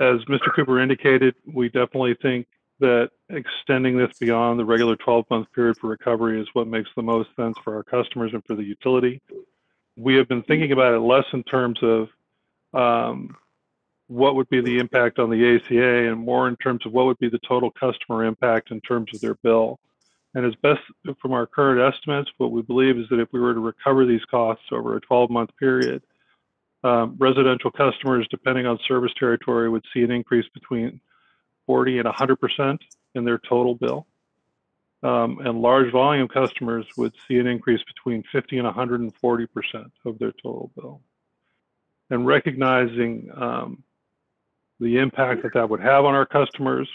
As Mr. Cooper indicated, we definitely think that extending this beyond the regular 12-month period for recovery is what makes the most sense for our customers and for the utility. We have been thinking about it less in terms of what would be the impact on the ACA and more in terms of what would be the total customer impact in terms of their bill. And as best from our current estimates, what we believe is that if we were to recover these costs over a 12-month period, residential customers, depending on service territory, would see an increase between 40 and 100% in their total bill. and large volume customers would see an increase between 50 and 140% of their total bill. And recognizing the impact that that would have on our customers,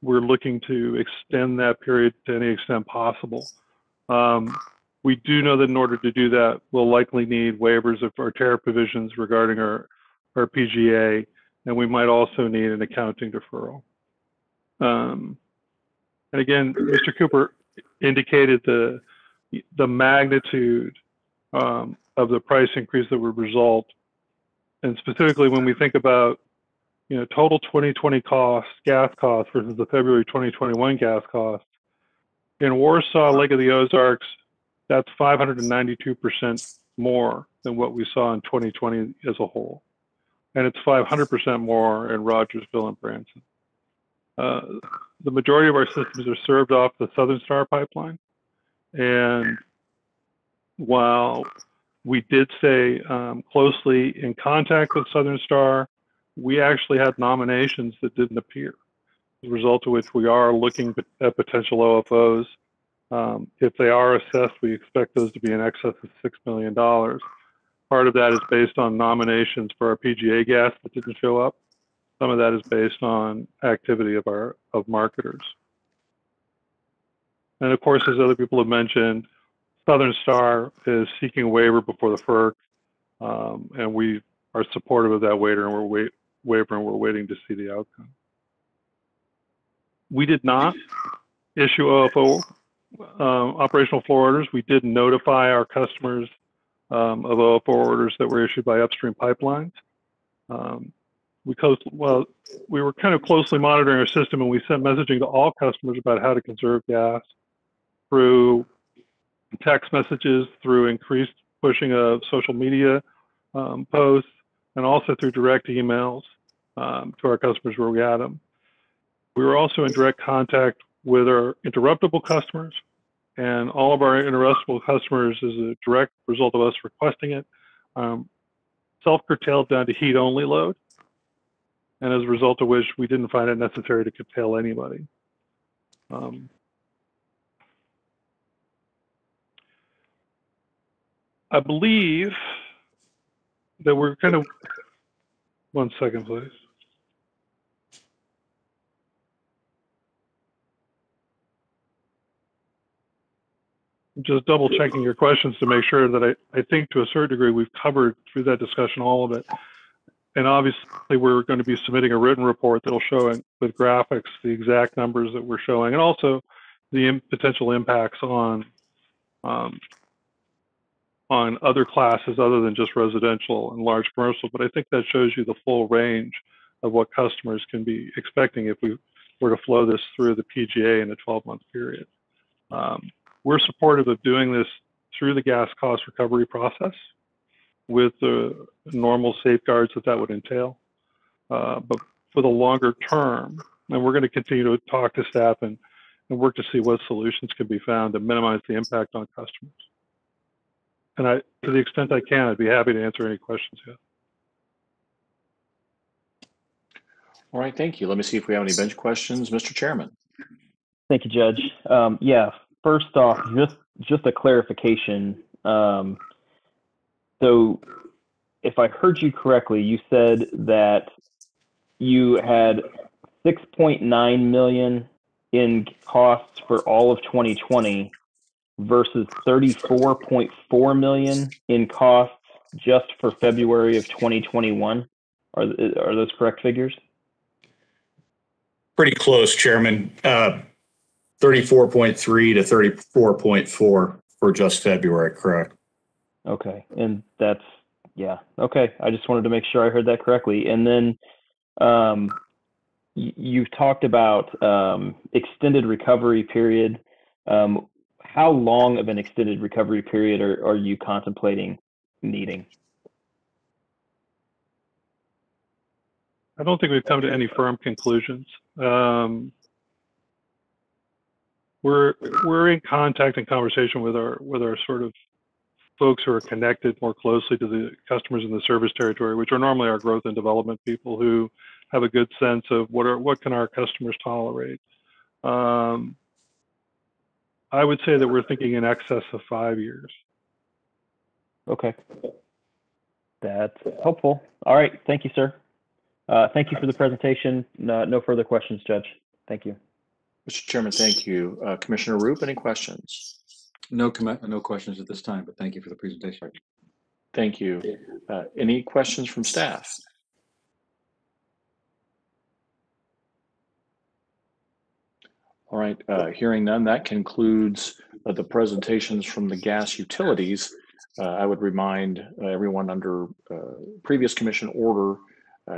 we're looking to extend that period to any extent possible. We do know that in order to do that, we'll likely need waivers of our tariff provisions regarding our PGA, and we might also need an accounting deferral. And again, Mr. Cooper indicated the magnitude of the price increase that would result, and specifically when we think about total 2020 costs, gas costs versus the February 2021 gas costs. In Warsaw, Lake of the Ozarks, that's 592% more than what we saw in 2020 as a whole. And it's 500% more in Rogersville and Branson. The majority of our systems are served off the Southern Star pipeline. And while we did stay closely in contact with Southern Star, we actually had nominations that didn't appear, as a result of which we are looking at potential OFOs. If they are assessed, we expect those to be in excess of $6 million. Part of that is based on nominations for our PGA gas that didn't show up. Some of that is based on activity of marketers. And of course, as other people have mentioned, Southern Star is seeking a waiver before the FERC, and we are supportive of that waiver, and we're waiting to see the outcome. We did not issue OFO operational floor orders. We did notify our customers of OFO orders that were issued by upstream pipelines. We were kind of closely monitoring our system, and we sent messaging to all customers about how to conserve gas through text messages, through increased pushing of social media posts, and also through direct emails to our customers where we had them. We were also in direct contact with our interruptible customers, and all of our interruptible customers, as a direct result of us requesting it, self-curtailed down to heat-only load, and as a result of which we didn't find it necessary to curtail anybody. I believe that we're kind of, one second, please. Just double checking your questions to make sure that I think to a certain degree we've covered through that discussion all of it. And obviously we're going to be submitting a written report that'll show with graphics the exact numbers that we're showing, and also the potential impacts on other classes other than just residential and large commercial. But I think that shows you the full range of what customers can be expecting if we were to flow this through the PGA in a 12-month period. We're supportive of doing this through the gas cost recovery process with the normal safeguards that would entail. But for the longer term, and we're going to continue to talk to staff and work to see what solutions can be found to minimize the impact on customers. And to the extent I can, I'd be happy to answer any questions you have. All right, thank you. Let me see if we have any bench questions. Mr. Chairman. Thank you, Judge. Yeah, first off, just a clarification. So if I heard you correctly, you said that you had $6.9 million in costs for all of 2020 versus $34.4 million in costs just for February of 2021. Are those correct figures? Pretty close, Chairman. 34.3 to 34.4 for just February, correct? Okay, and that's, yeah, okay. I just wanted to make sure I heard that correctly. And then you've talked about extended recovery period. How long of an extended recovery period are you contemplating needing? I don't think we've come to any firm conclusions. We're in contact and conversation with our sort of folks who are connected more closely to the customers in the service territory, which are normally our growth and development people who have a good sense of what can our customers tolerate. I would say that we're thinking in excess of 5 years. Okay. That's helpful. All right. Thank you, sir. Thank you for the presentation. No further questions, Judge. Thank you. Mr. Chairman, thank you. Commissioner Roop, any questions? No questions at this time, but thank you for the presentation. Thank you. Any questions from staff? All right, hearing none, that concludes the presentations from the gas utilities. I would remind everyone under previous commission order,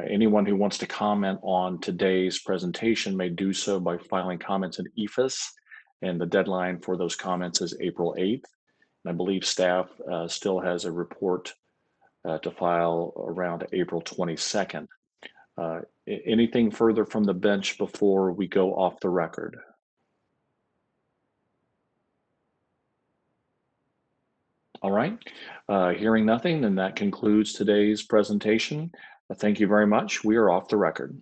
anyone who wants to comment on today's presentation may do so by filing comments in EFIS, and the deadline for those comments is April 8th. And I believe staff still has a report to file around April 22nd. Anything further from the bench before we go off the record? All right, hearing nothing, then that concludes today's presentation. Thank you very much. We are off the record.